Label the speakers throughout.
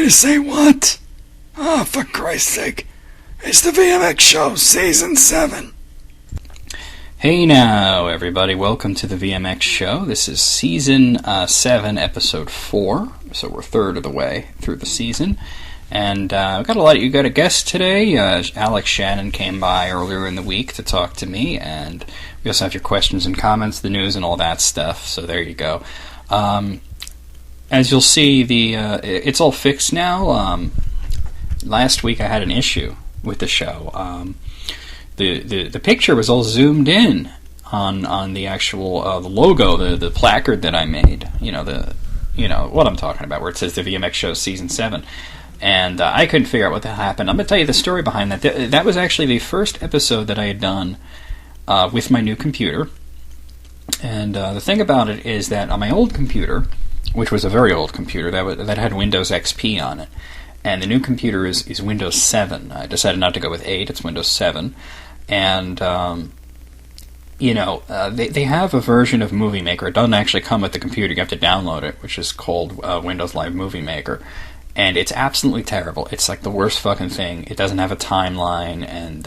Speaker 1: to say what? Oh, for Christ's sake. It's the VMX Show, Season 7.
Speaker 2: Hey now, everybody. Welcome to the VMX Show. This is Season 7, Episode 4. So we're a third of the way through the season. And we've got a guest today. Alex Shannon came by earlier in the week to talk to me. And we also have your questions and comments, the news, and all that stuff. So there you go. As you'll see, it's all fixed now. Last week I had an issue with the show. The picture was all zoomed in on the actual the logo, the placard that I made. You know what I'm talking about, where it says the VMX Show Season 7. And I couldn't figure out what happened. I'm going to tell you the story behind that. That was actually the first episode that I had done with my new computer. And the thing about it is that on my old computer, which was a very old computer, that had Windows XP on it, and the new computer is Windows 7. I decided not to go with 8, it's Windows 7. And, they have a version of Movie Maker. It doesn't actually come with the computer, you have to download it, which is called Windows Live Movie Maker. And it's absolutely terrible. It's like the worst fucking thing. It doesn't have a timeline, and,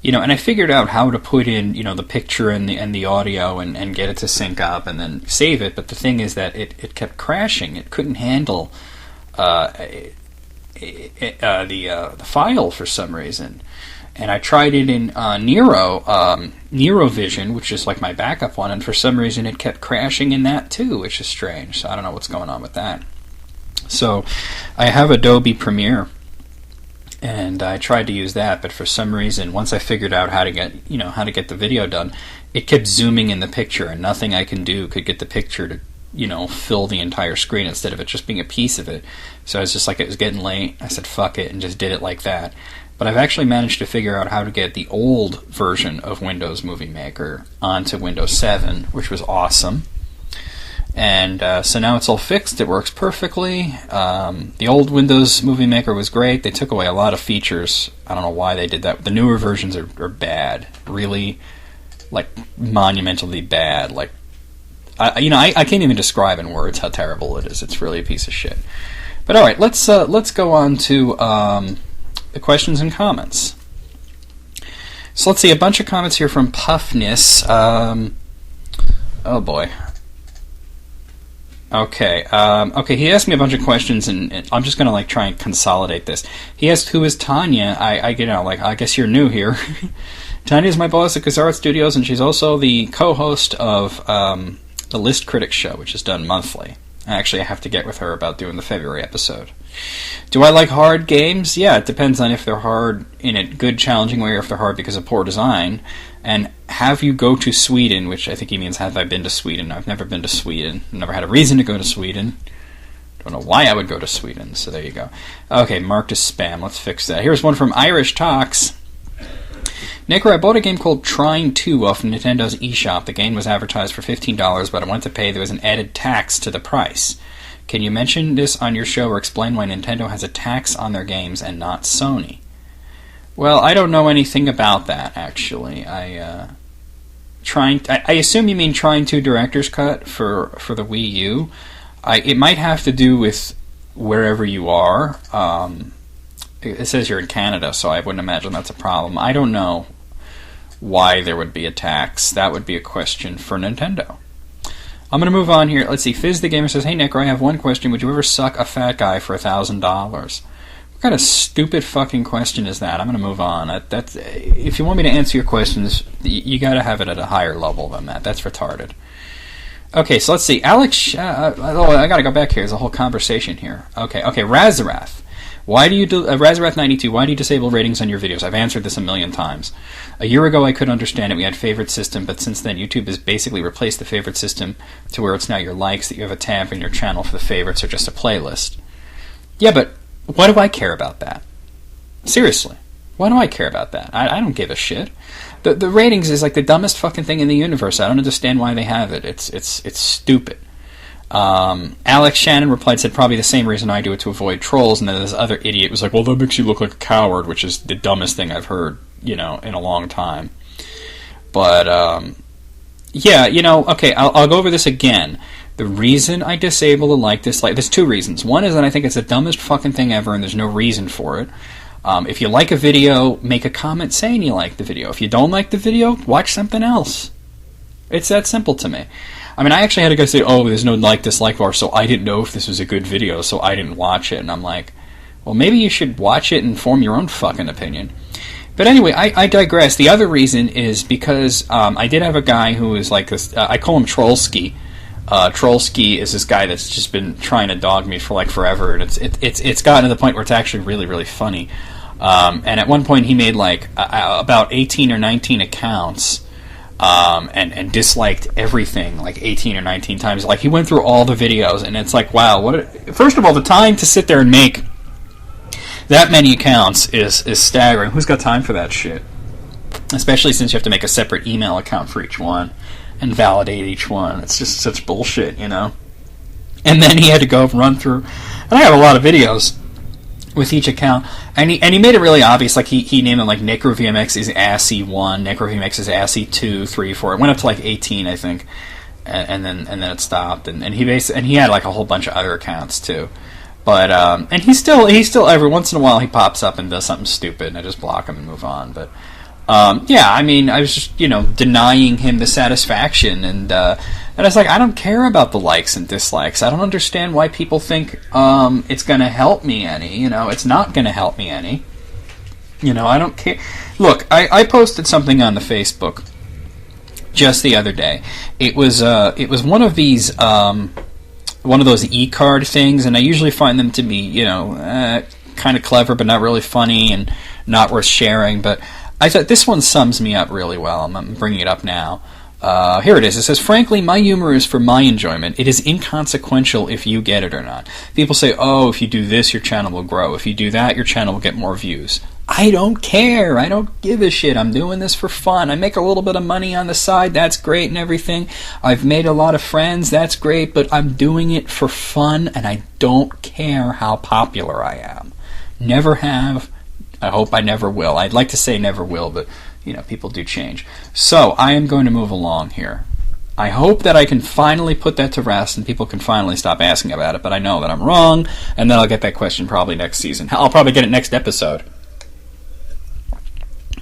Speaker 2: and I figured out how to put in, the picture and the audio and get it to sync up and then save it, but the thing is that it kept crashing. It couldn't handle the file for some reason. And I tried it in Vision, which is like my backup one, and for some reason it kept crashing in that too, which is strange. So I don't know what's going on with that. So I have Adobe Premiere, and I tried to use that, but for some reason, once I figured out how to get the video done, it kept zooming in the picture, and nothing I can do could get the picture to fill the entire screen instead of it just being a piece of it. So I was just like, it was getting late. I said, fuck it, and just did it like that. But I've actually managed to figure out how to get the old version of Windows Movie Maker onto Windows 7, which was awesome. And so now it's all fixed. It works perfectly. The old Windows Movie Maker was great. They took away a lot of features. I don't know why they did that. The newer versions are bad. Really, like, monumentally bad. Like, I can't even describe in words how terrible it is. It's really a piece of shit. But all right, let's go on to the questions and comments. So let's see, a bunch of comments here from Puffness. Oh boy. Okay. He asked me a bunch of questions, and I'm just gonna try and consolidate this. He asked, "Who is Tanya?" I guess you're new here. Tanya is my boss at Kazart Studios, and she's also the co-host of the List Critics Show, which is done monthly. Actually, I have to get with her about doing the February episode. Do I like hard games? Yeah, it depends on if they're hard in a good, challenging way, or if they're hard because of poor design. And have you go to Sweden, which I think he means have I been to Sweden. I've never been to Sweden. Never had a reason to go to Sweden. Don't know why I would go to Sweden, so there you go. Okay, marked as spam. Let's fix that. Here's one from Irish Talks. Nicker, I bought a game called Trine 2 off Nintendo's eShop. The game was advertised for $15, but I went to pay. There was an added tax to the price. Can you mention this on your show or explain why Nintendo has a tax on their games and not Sony? Well, I don't know anything about that, actually. I assume you mean Trine 2 Director's Cut for the Wii U. It might have to do with wherever you are. It says you're in Canada, so I wouldn't imagine that's a problem. I don't know why there would be a tax. That would be a question for Nintendo. I'm going to move on here. Let's see. Fizz the Gamer says, "Hey, Nick, I have one question. Would you ever suck a fat guy for $1,000? What kind of stupid fucking question is that? I'm going to move on. If you want me to answer your questions, you got to have it at a higher level than that. That's retarded. Okay, so let's see. Alex, I got to go back here. There's a whole conversation here. Okay, Razarath. Why do you Razarath92? Why do you disable ratings on your videos? I've answered this a million times. A year ago, I could understand it. We had favorite system, but since then, YouTube has basically replaced the favorite system to where it's now your likes, that you have a tab in your channel for the favorites or just a playlist. Yeah, but why do I care about that? Seriously, why do I care about that? I don't give a shit. The ratings is like the dumbest fucking thing in the universe. I don't understand why they have it. It's stupid. Alex Shannon replied, said probably the same reason I do it, to avoid trolls, and then this other idiot was like, well, that makes you look like a coward, which is the dumbest thing I've heard, in a long time. But, yeah, okay, I'll go over this again. The reason I disable the like dislike, there's two reasons. One is that I think it's the dumbest fucking thing ever and there's no reason for it. If you like a video, make a comment saying you like the video. If you don't like the video, watch something else. It's that simple to me. I mean, I actually had a guy say, oh, there's no like dislike bar, so I didn't know if this was a good video, so I didn't watch it. And I'm like, well, maybe you should watch it and form your own fucking opinion. But anyway, I digress. The other reason is because I did have a guy who was like this, I call him Trollski. Trollski is this guy that's just been trying to dog me for like forever, and it's gotten to the point where it's actually really, really funny. And at one point he made like about 18 or 19 accounts, and disliked everything like 18 or 19 times. Like, he went through all the videos, and it's like, wow, first of all, the time to sit there and make that many accounts is staggering. Who's got time for that shit? Especially since you have to make a separate email account for each one and validate each one. It's just such bullshit, you know? And then he had to go run through, and I have a lot of videos with each account, and he made it really obvious. Like, he named them like Necro VMX is Assy 1, Necro VMX is Assy 2, 3, 4. It went up to like 18, I think, and then it stopped. And he had like a whole bunch of other accounts too. But and he still every once in a while he pops up and does something stupid, and I just block him and move on. But yeah, I mean, I was just denying him the satisfaction, and I was like, I don't care about the likes and dislikes. I don't understand why people think it's going to help me any. It's not going to help me any. I don't care. Look, I posted something on the Facebook just the other day. It was one of these one of those e-card things, and I usually find them to be kind of clever, but not really funny and not worth sharing. But I thought this one sums me up really well. I'm bringing it up now. Here it is. It says, frankly, my humor is for my enjoyment. It is inconsequential if you get it or not. People say, oh, if you do this, your channel will grow. If you do that, your channel will get more views. I don't care. I don't give a shit. I'm doing this for fun. I make a little bit of money on the side. That's great and everything. I've made a lot of friends. That's great. But I'm doing it for fun, and I don't care how popular I am. Never have. I hope I never will. I'd like to say never will, but people do change. So I am going to move along here. I hope that I can finally put that to rest and people can finally stop asking about it, but I know that I'm wrong, and then I'll get that question probably next season. I'll probably get it next episode.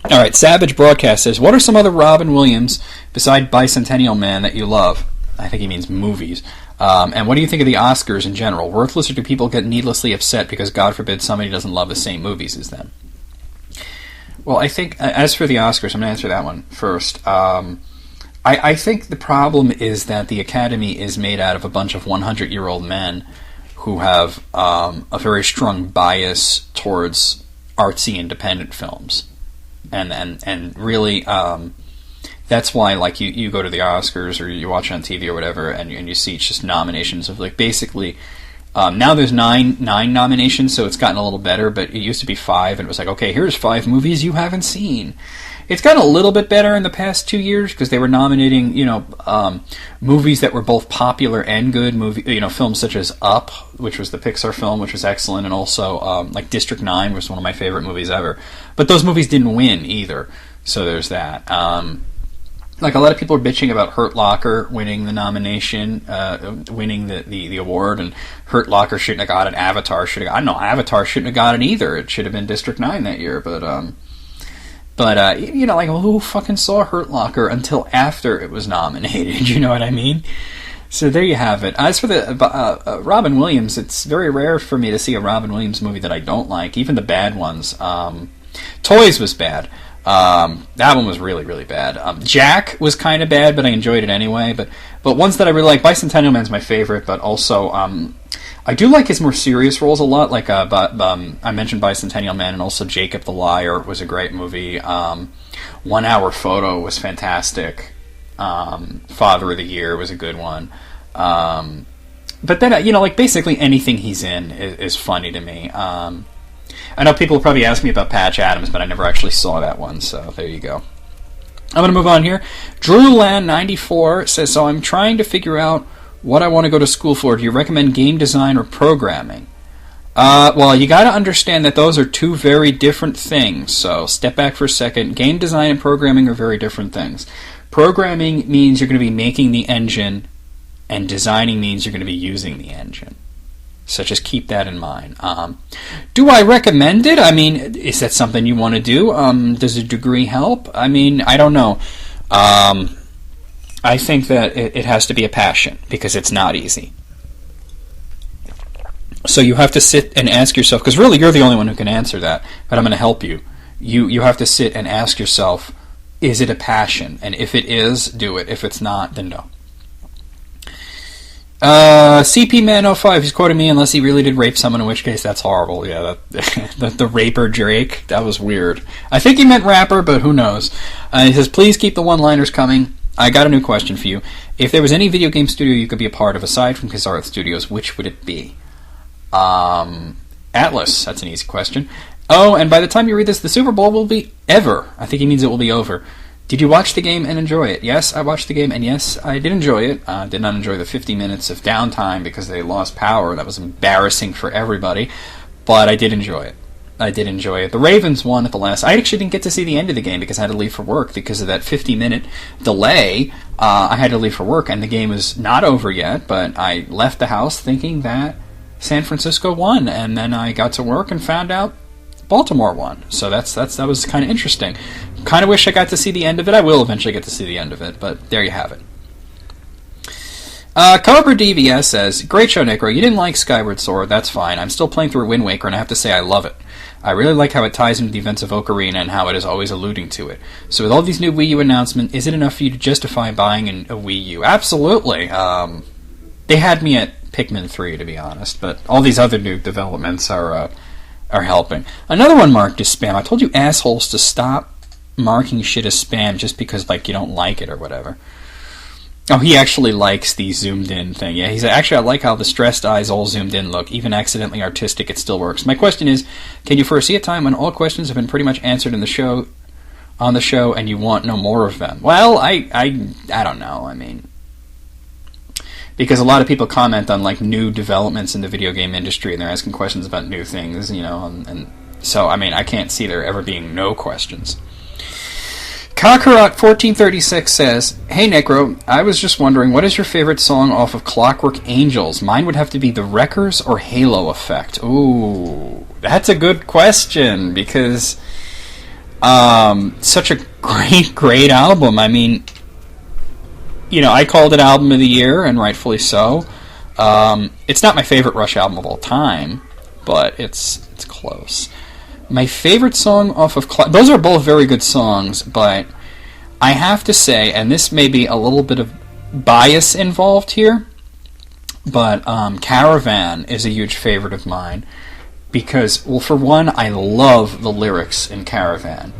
Speaker 2: Alright, Savage Broadcast says, what are some other Robin Williams, beside Bicentennial Man, that you love? I think he means movies. And what do you think of the Oscars in general? Worthless, or do people get needlessly upset because, God forbid, somebody doesn't love the same movies as them? Well, I think, as for the Oscars, I'm going to answer that one first. I think the problem is that the Academy is made out of a bunch of 100-year-old men who have a very strong bias towards artsy independent films. And really, that's why, like, you go to the Oscars or you watch it on TV or whatever, and you see it's just nominations of, like, basically... now there's nine nominations, so it's gotten a little better, but it used to be 5, and it was like, okay, here's 5 movies you haven't seen. It's gotten a little bit better in the past 2 years, because they were nominating, movies that were both popular and good, films such as Up, which was the Pixar film, which was excellent, and also, like District 9 was one of my favorite movies ever. But those movies didn't win, either, so there's that. Like, a lot of people are bitching about Hurt Locker winning the nomination, winning the award, and Hurt Locker shouldn't have got it. Avatar should have got it. I don't know, Avatar shouldn't have got it either. It should have been District 9 that year, but like, who fucking saw Hurt Locker until after it was nominated? You know what I mean? So there you have it. As for the Robin Williams, it's very rare for me to see a Robin Williams movie that I don't like, even the bad ones. Toys was bad. That one was really, really bad. Jack was kind of bad, but I enjoyed it anyway. But ones that I really like, Bicentennial Man's my favorite, but also I do like his more serious roles a lot. Like I mentioned Bicentennial Man, and also Jacob the Liar was a great movie. 1 Hour Photo was fantastic. Father of the Year was a good one. But then like basically anything he's in is funny to me. I know people will probably ask me about Patch Adams, but I never actually saw that one, so there you go. I'm going to move on here. DrewLand94 says, so I'm trying to figure out what I want to go to school for. Do you recommend game design or programming? Well, you got to understand that those are two very different things, so step back for a second. Game design and programming are very different things. Programming means you're going to be making the engine and designing means you're going to be using the engine. So just keep that in mind. Do I recommend it? I mean, is that something you want to do? Does a degree help? I mean, I don't know. I think that it has to be a passion, because it's not easy. So you have to sit and ask yourself, because really you're the only one who can answer that, but I'm going to help you. You have to sit and ask yourself, is it a passion? And if it is, do it. If it's not, then no. CP Man 05, he's quoting me unless he really did rape someone, in which case that's horrible. Yeah, the raper Drake, that was weird. I think he meant rapper, but who knows. He says, please keep the one-liners coming. I got a new question for you. If there was any video game studio you could be a part of aside from Kazarth Studios, which would it be? Atlas, that's an easy question. Oh, and by the time you read this, the Super Bowl will be ever. I think he means it will be over. Did you watch the game and enjoy it? Yes, I watched the game, and yes, I did enjoy it. Did not enjoy the 50 minutes of downtime because they lost power. That was embarrassing for everybody, but I did enjoy it. The Ravens won at the last. I actually didn't get to see the end of the game because I had to leave for work because of that 50-minute delay. I had to leave for work, and the game was not over yet, but I left the house thinking that San Francisco won, and then I got to work and found out Baltimore won. So that was kind of interesting. Kind of wish I got to see the end of it. I will eventually get to see the end of it, but there you have it. Cobra DVS says, great show, Necro. You didn't like Skyward Sword. That's fine. I'm still playing through Wind Waker, and I have to say I love it. I really like how it ties into the events of Ocarina and how it is always alluding to it. So with all these new Wii U announcements, is it enough for you to justify buying a Wii U? Absolutely. They had me at Pikmin 3, to be honest, but all these other new developments are helping. Another one marked as spam. I told you assholes to stop marking shit as spam just because, like, you don't like it or whatever. Oh, he actually likes the zoomed-in thing. Yeah, he said, actually, I like how the stressed eyes all zoomed in look. Even accidentally artistic, it still works. My question is, can you foresee a time when all questions have been pretty much answered on the show, and you want no more of them? Well, I don't know. I mean, because a lot of people comment on, like, new developments in the video game industry, and they're asking questions about new things, you know, and so, I mean, I can't see there ever being no questions. Kakarot1436 says, hey Necro, I was just wondering, what is your favorite song off of Clockwork Angels? Mine would have to be The Wreckers or Halo Effect. Ooh, that's a good question, because such a great album. I mean, you know, I called it Album of the Year, and rightfully so. It's not my favorite Rush album of all time, but it's close. My favorite song off of... those are both very good songs, but I have to say, and this may be a little bit of bias involved here, but Caravan is a huge favorite of mine because, well, for one, I love the lyrics in Caravan.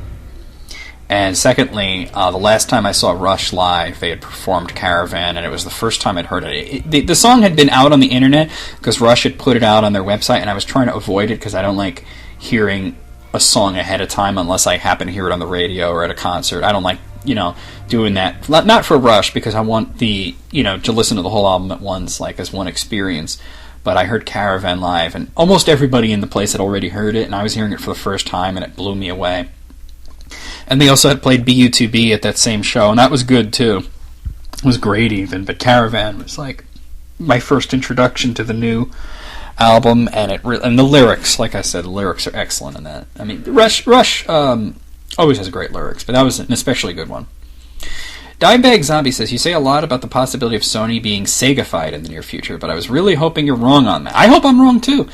Speaker 2: And secondly, the last time I saw Rush live, they had performed Caravan, and it was the first time I'd heard it. The song had been out on the internet because Rush had put it out on their website, and I was trying to avoid it because I don't like hearing a song ahead of time unless I happen to hear it on the radio or at a concert. I don't like, you know, doing that. Not for Rush, because I want the, you know, to listen to the whole album at once, like as one experience. But I heard Caravan live, and almost everybody in the place had already heard it, and I was hearing it for the first time, and it blew me away. And they also had played BU2B at that same show, and that was good too. It was great even, but Caravan was like my first introduction to the new album, and and the lyrics, like I said, the lyrics are excellent in that. I mean, Rush always has great lyrics, but that was an especially good one. Dimebag Zombie says, you say a lot about the possibility of Sony being Sega-fied in the near future, but I was really hoping you're wrong on that. I hope I'm wrong too.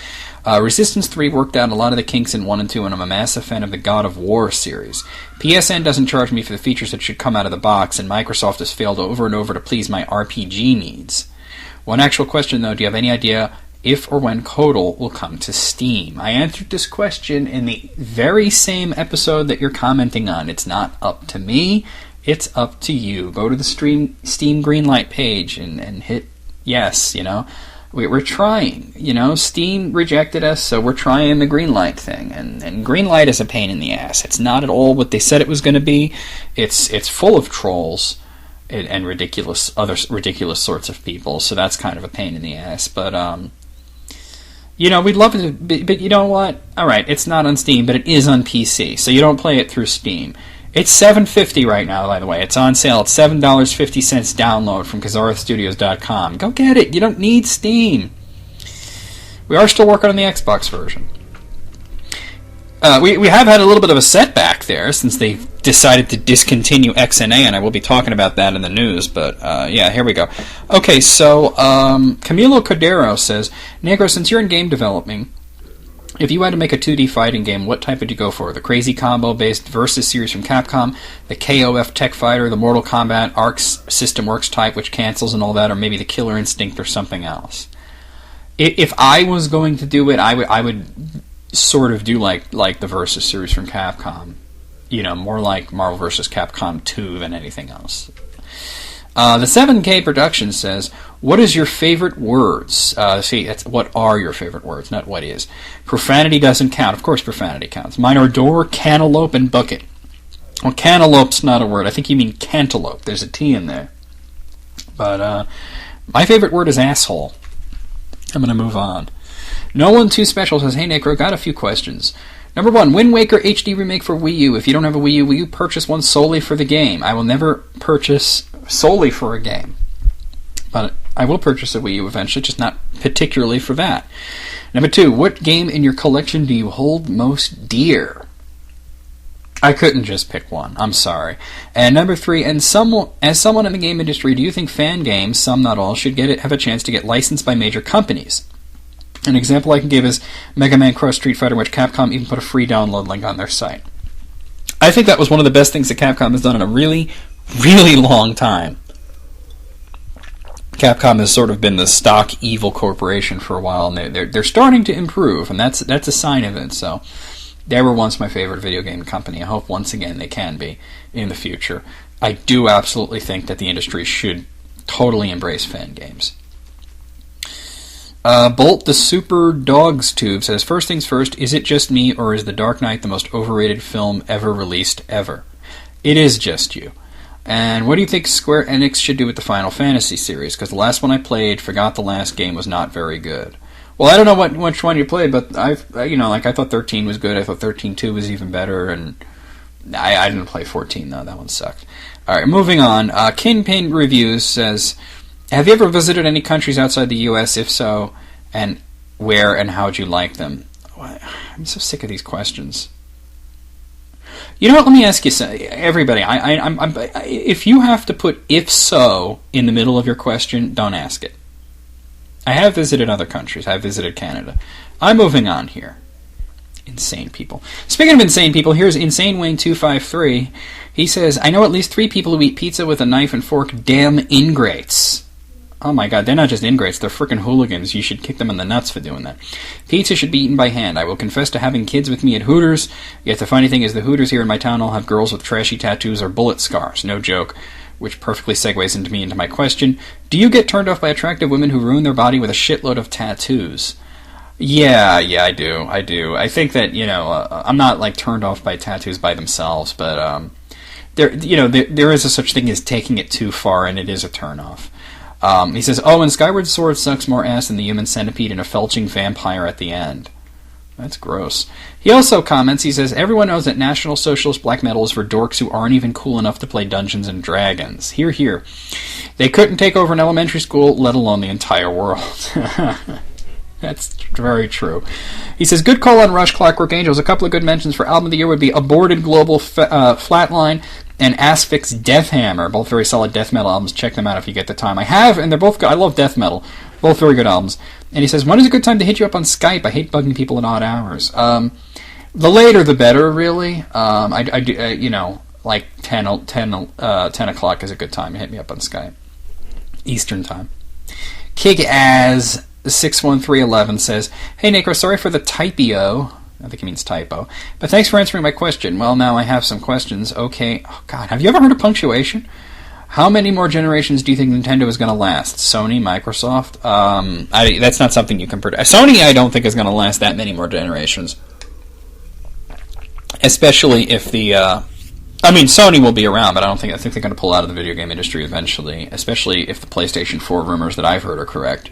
Speaker 2: Resistance 3 worked out a lot of the kinks in 1 and 2, and I'm a massive fan of the God of War series. PSN doesn't charge me for the features that should come out of the box, and Microsoft has failed over and over to please my RPG needs. One actual question, though, do you have any idea if or when Kodal will come to Steam? I answered this question in the very same episode that you're commenting on. It's not up to me, it's up to you. Go to the Steam Greenlight page and hit yes, you know. We're trying, you know. Steam rejected us, so we're trying the Greenlight thing. And Greenlight is a pain in the ass. It's not at all what they said it was going to be. It's full of trolls and other ridiculous sorts of people, so that's kind of a pain in the ass. But, you know, we'd love it, but you know what? Alright, it's not on Steam, but it is on PC, so you don't play it through Steam. It's $7.50 right now, by the way. It's on sale. It's $7.50 download from KazarthStudios.com. Go get it. You don't need Steam. We are still working on the Xbox version. We have had a little bit of a setback there since they decided to discontinue XNA, and I will be talking about that in the news, but yeah, here we go. Okay, so Camilo Cordero says, Negro, since you're in game developing, if you had to make a 2D fighting game, what type would you go for? The Crazy Combo-based Versus series from Capcom, the KOF Tech Fighter, the Mortal Kombat Arc System Works type, which cancels and all that, or maybe the Killer Instinct or something else? If I was going to do it, I would sort of do like the Versus series from Capcom. You know, more like Marvel vs. Capcom 2 than anything else. The 7K Production says, what is your favorite words? See, it's what are your favorite words, not what is. Profanity doesn't count. Of course profanity counts. Mine are door, cantaloupe, and bucket. Well, cantaloupe's not a word. I think you mean cantaloupe. There's a T in there. But my favorite word is asshole. I'm going to move on. No One Too Special says, hey, Necro, got a few questions. Number 1, Wind Waker HD Remake for Wii U. If you don't have a Wii U, will you purchase one solely for the game? I will never purchase solely for a game. But I will purchase a Wii U eventually, just not particularly for that. Number 2, what game in your collection do you hold most dear? I couldn't just pick one. I'm sorry. And number 3, as someone in the game industry, do you think fan games, some not all, should have a chance to get licensed by major companies? An example I can give is Mega Man Cross Street Fighter, which Capcom even put a free download link on their site. I think that was one of the best things that Capcom has done in a really, really long time. Capcom has sort of been the stock evil corporation for a while, and they're starting to improve, and that's a sign of it. So they were once my favorite video game company. I hope once again they can be in the future. I do absolutely think that the industry should totally embrace fan games. Bolt the Super Dogs Tube says, first things first, is it just me, or is The Dark Knight the most overrated film ever released ever? It is just you. And what do you think Square Enix should do with the Final Fantasy series? Because the last one I played, forgot the last game, was not very good. Well, I don't know which one you played, but I thought 13 was good. I thought 13.2 was even better, and I didn't play 14 though. That one sucked. All right, moving on. Kingpin Reviews says, have you ever visited any countries outside the U.S.? If so, and where and how would you like them? I'm so sick of these questions. You know what? Let me ask you something. Everybody, if you have to put "if so" in the middle of your question, don't ask it. I have visited other countries. I have visited Canada. I'm moving on here. Insane people. Speaking of insane people, here's Insane Wayne 253. He says, I know at least 3 people who eat pizza with a knife and fork. Damn ingrates. Oh my god, they're not just ingrates, they're frickin' hooligans. You should kick them in the nuts for doing that. Pizza should be eaten by hand. I will confess to having kids with me at Hooters, yet the funny thing is the Hooters here in my town all have girls with trashy tattoos or bullet scars. No joke. Which perfectly segues into my question. Do you get turned off by attractive women who ruin their body with a shitload of tattoos? Yeah, I do. I think that, I'm not, like, turned off by tattoos by themselves, but, there is a such thing as taking it too far, and it is a turn-off. He says, and Skyward Sword sucks more ass than the human centipede and a felching vampire at the end. That's gross. He also comments, he says, everyone knows that National Socialist black metal is for dorks who aren't even cool enough to play Dungeons and Dragons. Hear, hear. They couldn't take over an elementary school, let alone the entire world. That's very true. He says, good call on Rush, Clockwork Angels. A couple of good mentions for Album of the Year would be Aborted Global Flatline and Asphyx Deathhammer. Both very solid death metal albums. Check them out if you get the time. I have, and they're both good. I love death metal. Both very good albums. And he says, when is a good time to hit you up on Skype? I hate bugging people at odd hours. The later the better, really. I do, like 10 o'clock is a good time to hit me up on Skype. Eastern time. Kick-Ass 61311 says, hey, Necro, sorry for the typio. I think he means typo. But thanks for answering my question. Well, now I have some questions. Okay. Oh, God. Have you ever heard of punctuation? How many more generations do you think Nintendo is going to last? Sony, Microsoft? That's not something you can predict. Sony, I don't think, is going to last that many more generations. Especially if Sony will be around, but I think they're going to pull out of the video game industry eventually, especially if the PlayStation 4 rumors that I've heard are correct.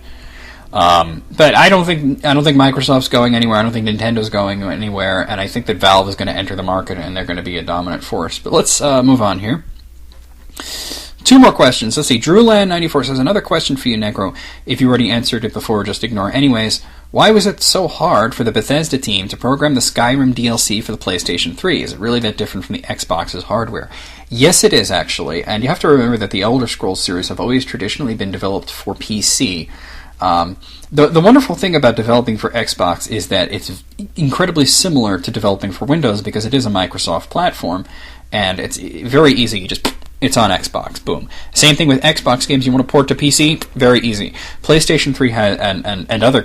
Speaker 2: But I don't think Microsoft's going anywhere. I don't think Nintendo's going anywhere, and I think that Valve is going to enter the market and they're going to be a dominant force. But let's move on here. 2 more questions. Let's see. Drewland94 says, another question for you, Negro. If you already answered it before, just ignore. Anyways, why was it so hard for the Bethesda team to program the Skyrim DLC for the PlayStation 3? Is it really that different from the Xbox's hardware? Yes, it is, actually. And you have to remember that the Elder Scrolls series have always traditionally been developed for PC. The wonderful thing about developing for Xbox is that it's incredibly similar to developing for Windows because it is a Microsoft platform, and it's very easy. It's on Xbox. Boom. Same thing with Xbox games. You want to port to PC? Very easy. PlayStation 3 has, and other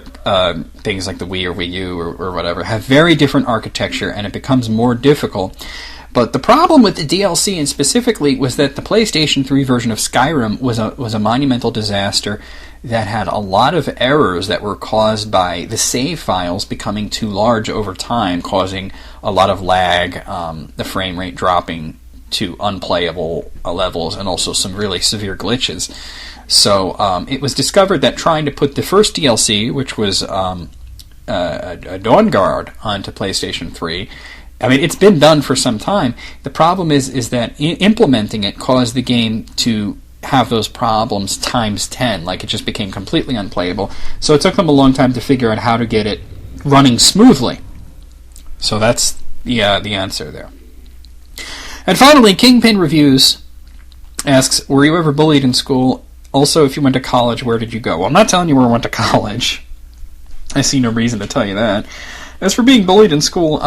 Speaker 2: things like the Wii or Wii U or whatever have very different architecture, and it becomes more difficult. But the problem with the DLC, and specifically, was that the PlayStation 3 version of Skyrim was a monumental disaster that had a lot of errors that were caused by the save files becoming too large over time, causing a lot of lag, the frame rate dropping to unplayable levels, and also some really severe glitches. So it was discovered that trying to put the first DLC, which was a Dawnguard, onto PlayStation 3, I mean, it's been done for some time. The problem is that implementing it caused the game to have those problems times 10. Like, it just became completely unplayable. So it took them a long time to figure out how to get it running smoothly. So that's the answer there. And finally, Kingpin Reviews asks, were you ever bullied in school? Also, if you went to college, where did you go? Well, I'm not telling you where I went to college. I see no reason to tell you that. As for being bullied in school,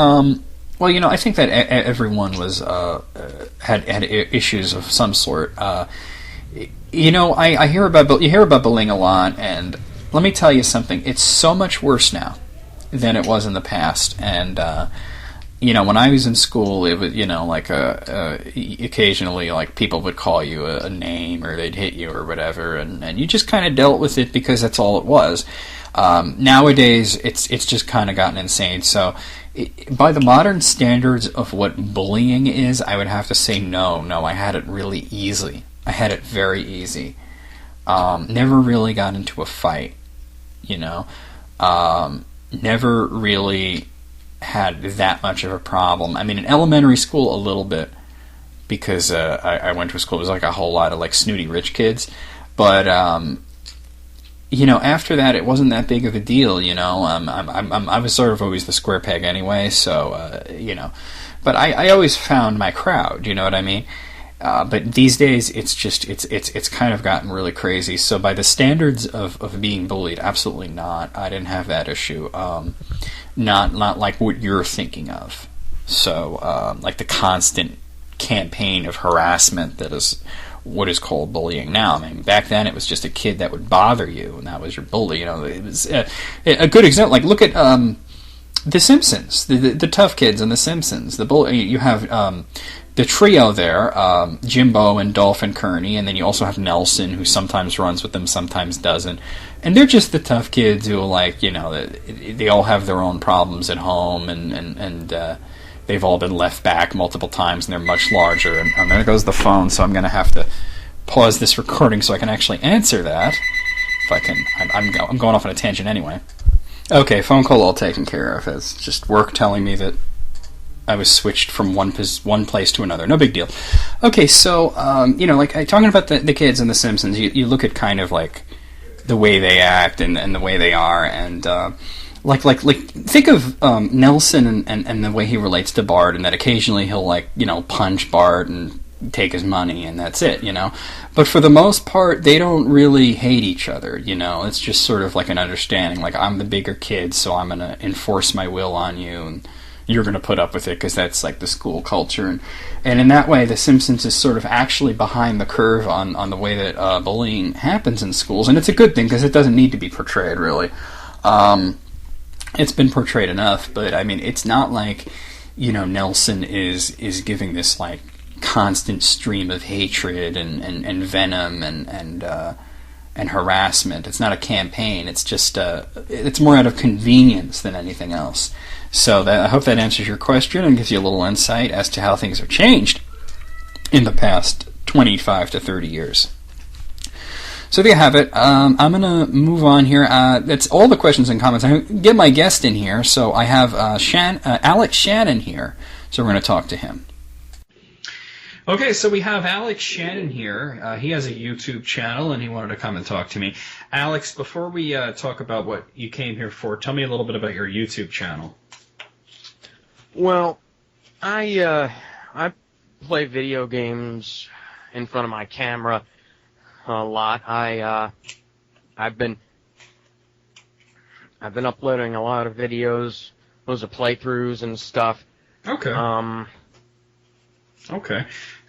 Speaker 2: well, you know, I think that everyone was had issues of some sort. You know, you hear about bullying a lot, and let me tell you something. It's so much worse now than it was in the past. And you know, when I was in school, it was, you know, like occasionally, like, people would call you a name, or they'd hit you or whatever, and you just kind of dealt with it because that's all it was. Nowadays, it's just kind of gotten insane. So, by the modern standards of what bullying is, I would have to say no, I had it really easy. I had it very easy. Never really got into a fight, you know. Never really had that much of a problem. I mean, in elementary school, a little bit, because I went to a school, it was like a whole lot of, like, snooty rich kids. But, you know, after that, it wasn't that big of a deal, you know. I was sort of always the square peg anyway, so, you know. But I always found my crowd, you know what I mean? But these days, it's kind of gotten really crazy. So by the standards of being bullied, absolutely not. I didn't have that issue. Not like what you're thinking of. So, like the constant campaign of harassment that is what is called bullying now. I mean, back then it was just a kid that would bother you, and that was your bully. You know, it was a good example. Like, look at The Simpsons, the tough kids in The Simpsons. The bully. You have the trio there, Jimbo and Dolph and Kearney, and then you also have Nelson, who sometimes runs with them, sometimes doesn't. And they're just the tough kids who, like, you know, they all have their own problems at home, and they've all been left back multiple times, and they're much larger. And there goes the phone, so I'm going to have to pause this recording so I can actually answer that. If I can. I'm going off on a tangent anyway. Okay, phone call all taken care of. It's just work telling me that I was switched from one place to another. No big deal. Okay, so, you know, like, talking about the kids in The Simpsons, you look at kind of, like, the way they act and the way they are, and, like, think of Nelson and the way he relates to Bart, and that occasionally he'll, like, you know, punch Bart and take his money, and that's it, you know. But for the most part, they don't really hate each other, you know. It's just sort of like an understanding, like, I'm the bigger kid, so I'm going to enforce my will on you, and you're going to put up with it because that's like the school culture. And in that way, The Simpsons is sort of actually behind the curve on the way that bullying happens in schools. And it's a good thing because it doesn't need to be portrayed, really. It's been portrayed enough, but I mean, it's not like, you know, Nelson is giving this, like, constant stream of hatred and venom and harassment. It's not a campaign. It's just it's more out of convenience than anything else. So I hope that answers your question and gives you a little insight as to how things have changed in the past 25 to 30 years. So there you have it. I'm going to move on here. That's all the questions and comments. I'm going to get my guest in here. So I have Alex Shannon here. So we're going to talk to him. Okay, so we have Alex Shannon here. He has a YouTube channel, and he wanted to come and talk to me. Alex, before we talk about what you came here for, tell me a little bit about your YouTube channel.
Speaker 3: Well, I play video games in front of my camera a lot. I've been uploading a lot of videos, those are playthroughs and stuff.
Speaker 2: Okay. Okay.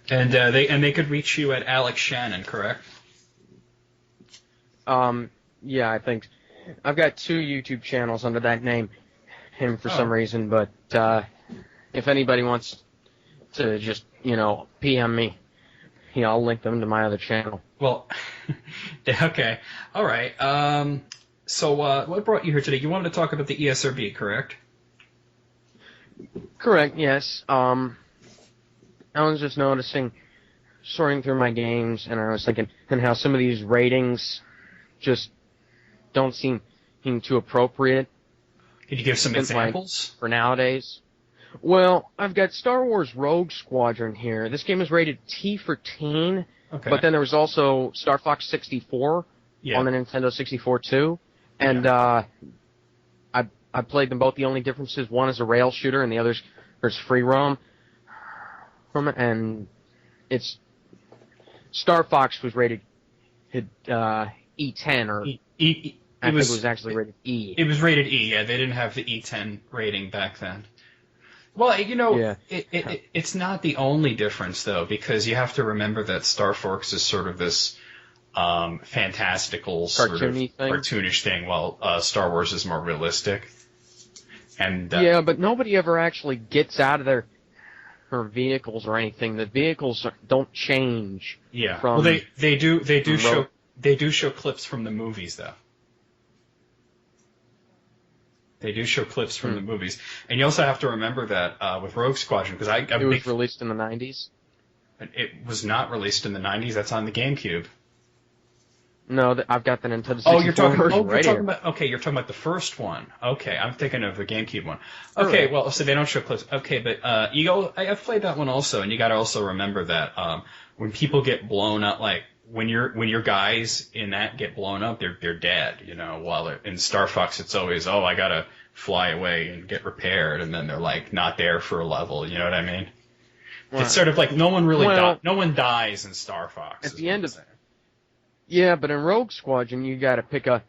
Speaker 2: And they could reach you at Alex Shannon, correct?
Speaker 3: Yeah, I think I've got 2 YouTube channels under that name, him for some reason. But if anybody wants to just PM me, I'll link them to my other channel.
Speaker 2: Well, okay, all right. So what brought you here today? You wanted to talk about the ESRB, correct?
Speaker 3: Correct. Yes. I was just noticing, sorting through my games, and I was thinking, and how some of these ratings just don't seem too appropriate.
Speaker 2: Could you give some examples?
Speaker 3: For nowadays. Well, I've got Star Wars Rogue Squadron here. This game is rated T for teen,
Speaker 2: okay.
Speaker 3: But then there was also Star Fox 64 on the Nintendo 64 too, and I played them both. The only difference is one is a rail shooter and the other's free roam. And it's Star Fox was rated E10 or I think it was actually rated E.
Speaker 2: It was rated E. Yeah, they didn't have the E10 rating back then. Well, it's not the only difference though, because you have to remember that Star Fox is sort of this fantastical sort of cartoonish thing, while Star Wars is more realistic. And
Speaker 3: but nobody ever actually gets out of their vehicles or anything. The vehicles don't change.
Speaker 2: Yeah. Well, they do show clips from the movies though. They do show clips from the movies, and you also have to remember that with Rogue Squadron, because it was
Speaker 3: released in the 90s.
Speaker 2: It was not released in the 90s. That's on the GameCube.
Speaker 3: No, I've got the Nintendo 64
Speaker 2: you're talking
Speaker 3: here.
Speaker 2: about you're talking about the first one. Okay, I'm thinking of the GameCube one. Okay, well, so they don't show clips. Okay, but I've played that one also, and you got to also remember that when people get blown up, like when your guys in that get blown up, they're dead. While in Star Fox, it's always I gotta fly away and get repaired, and then they're like not there for a level. You know what I mean? Well, it's sort of like no one dies in Star Fox.
Speaker 3: At the end of it. Yeah, but in Rogue Squadron, you got to pick a.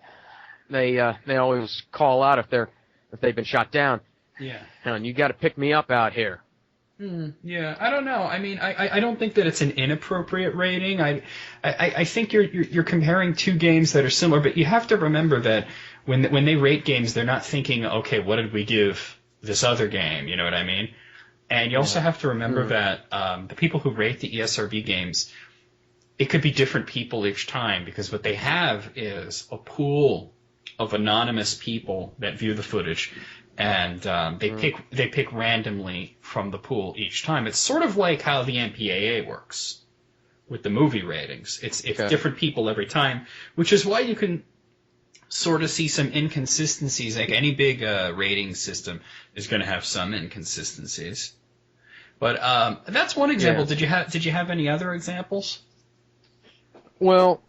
Speaker 3: They always call out if they've been shot down.
Speaker 2: Yeah.
Speaker 3: And you got to pick me up out here.
Speaker 2: Yeah, I don't know. I mean, I don't think that it's an inappropriate rating. I think you're comparing 2 games that are similar, but you have to remember that when they rate games, they're not thinking, okay, what did we give this other game? You know what I mean? And you also have to remember that the people who rate the ESRB games, it could be different people each time, because what they have is a pool of anonymous people that view the footage, and they pick randomly from the pool each time. It's sort of like how the MPAA works with the movie ratings. It's different people every time, which is why you can sort of see some inconsistencies. Like any big rating system is going to have some inconsistencies. But that's one example. Yeah. Did you have any other examples?
Speaker 3: Well,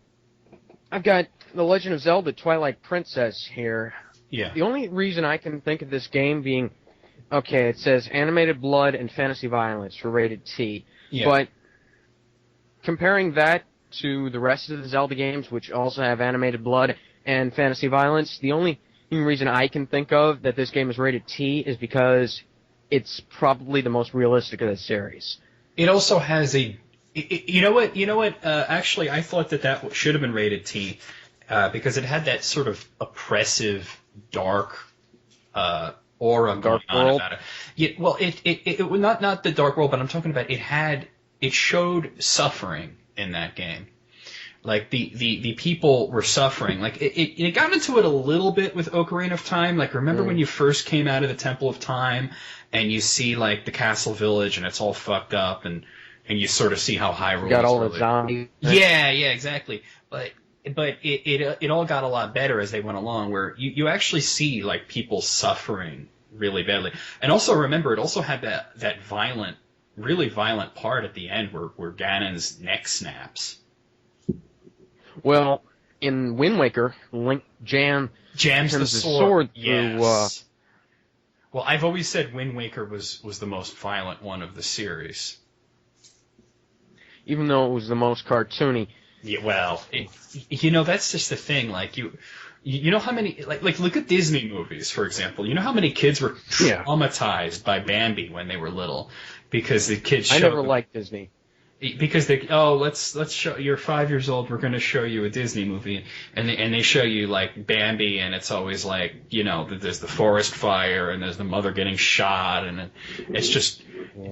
Speaker 3: I've got The Legend of Zelda Twilight Princess here.
Speaker 2: Yeah.
Speaker 3: The only reason I can think of this game being, okay, it says animated blood and fantasy violence for rated T. Yeah. But comparing that to the rest of the Zelda games, which also have animated blood and fantasy violence, the only reason I can think of that this game is rated T is because it's probably the most realistic of the series.
Speaker 2: It also has a... You know what? Actually, I thought that should have been rated T because it had that sort of oppressive, dark aura going on about it. Yeah, well, it not the dark world, but I'm talking about it showed suffering in that game. Like the people were suffering. Like it got into it a little bit with Ocarina of Time. Like remember when you first came out of the Temple of Time and you see like the castle village and it's all fucked up and you sort of see how Hyrule
Speaker 3: got all the zombies.
Speaker 2: Yeah, exactly. But but it all got a lot better as they went along, where you actually see like people suffering really badly. And also remember, it also had that violent, really violent part at the end where Ganon's neck snaps.
Speaker 3: Well, in Wind Waker, Link jams
Speaker 2: the
Speaker 3: sword through.
Speaker 2: Yes. Well, I've always said Wind Waker was the most violent one of the series.
Speaker 3: Even though it was the most cartoony.
Speaker 2: Yeah, well, that's just the thing. Like you know how many like look at Disney movies, for example. You know how many kids were traumatized by Bambi when they were little because the kids.
Speaker 3: I never liked Disney.
Speaker 2: Because let's show, you're 5 years old, we're going to show you a Disney movie, and they show you like Bambi, and it's always like, there's the forest fire and there's the mother getting shot, and it's just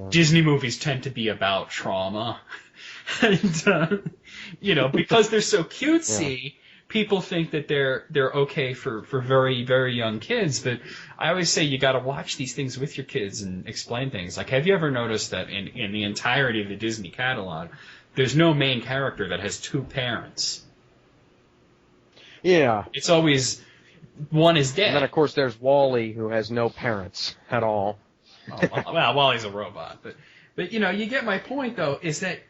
Speaker 2: Disney movies tend to be about trauma. And because they're so cutesy, people think that they're okay for very, very young kids. But I always say you got to watch these things with your kids and explain things. Like, have you ever noticed that in the entirety of the Disney catalog, there's no main character that has two parents?
Speaker 3: Yeah.
Speaker 2: It's always one is dead.
Speaker 3: And then, of course, there's Wall-E, who has no parents at all.
Speaker 2: Well, Wall-E's a robot. But you get my point, though, is that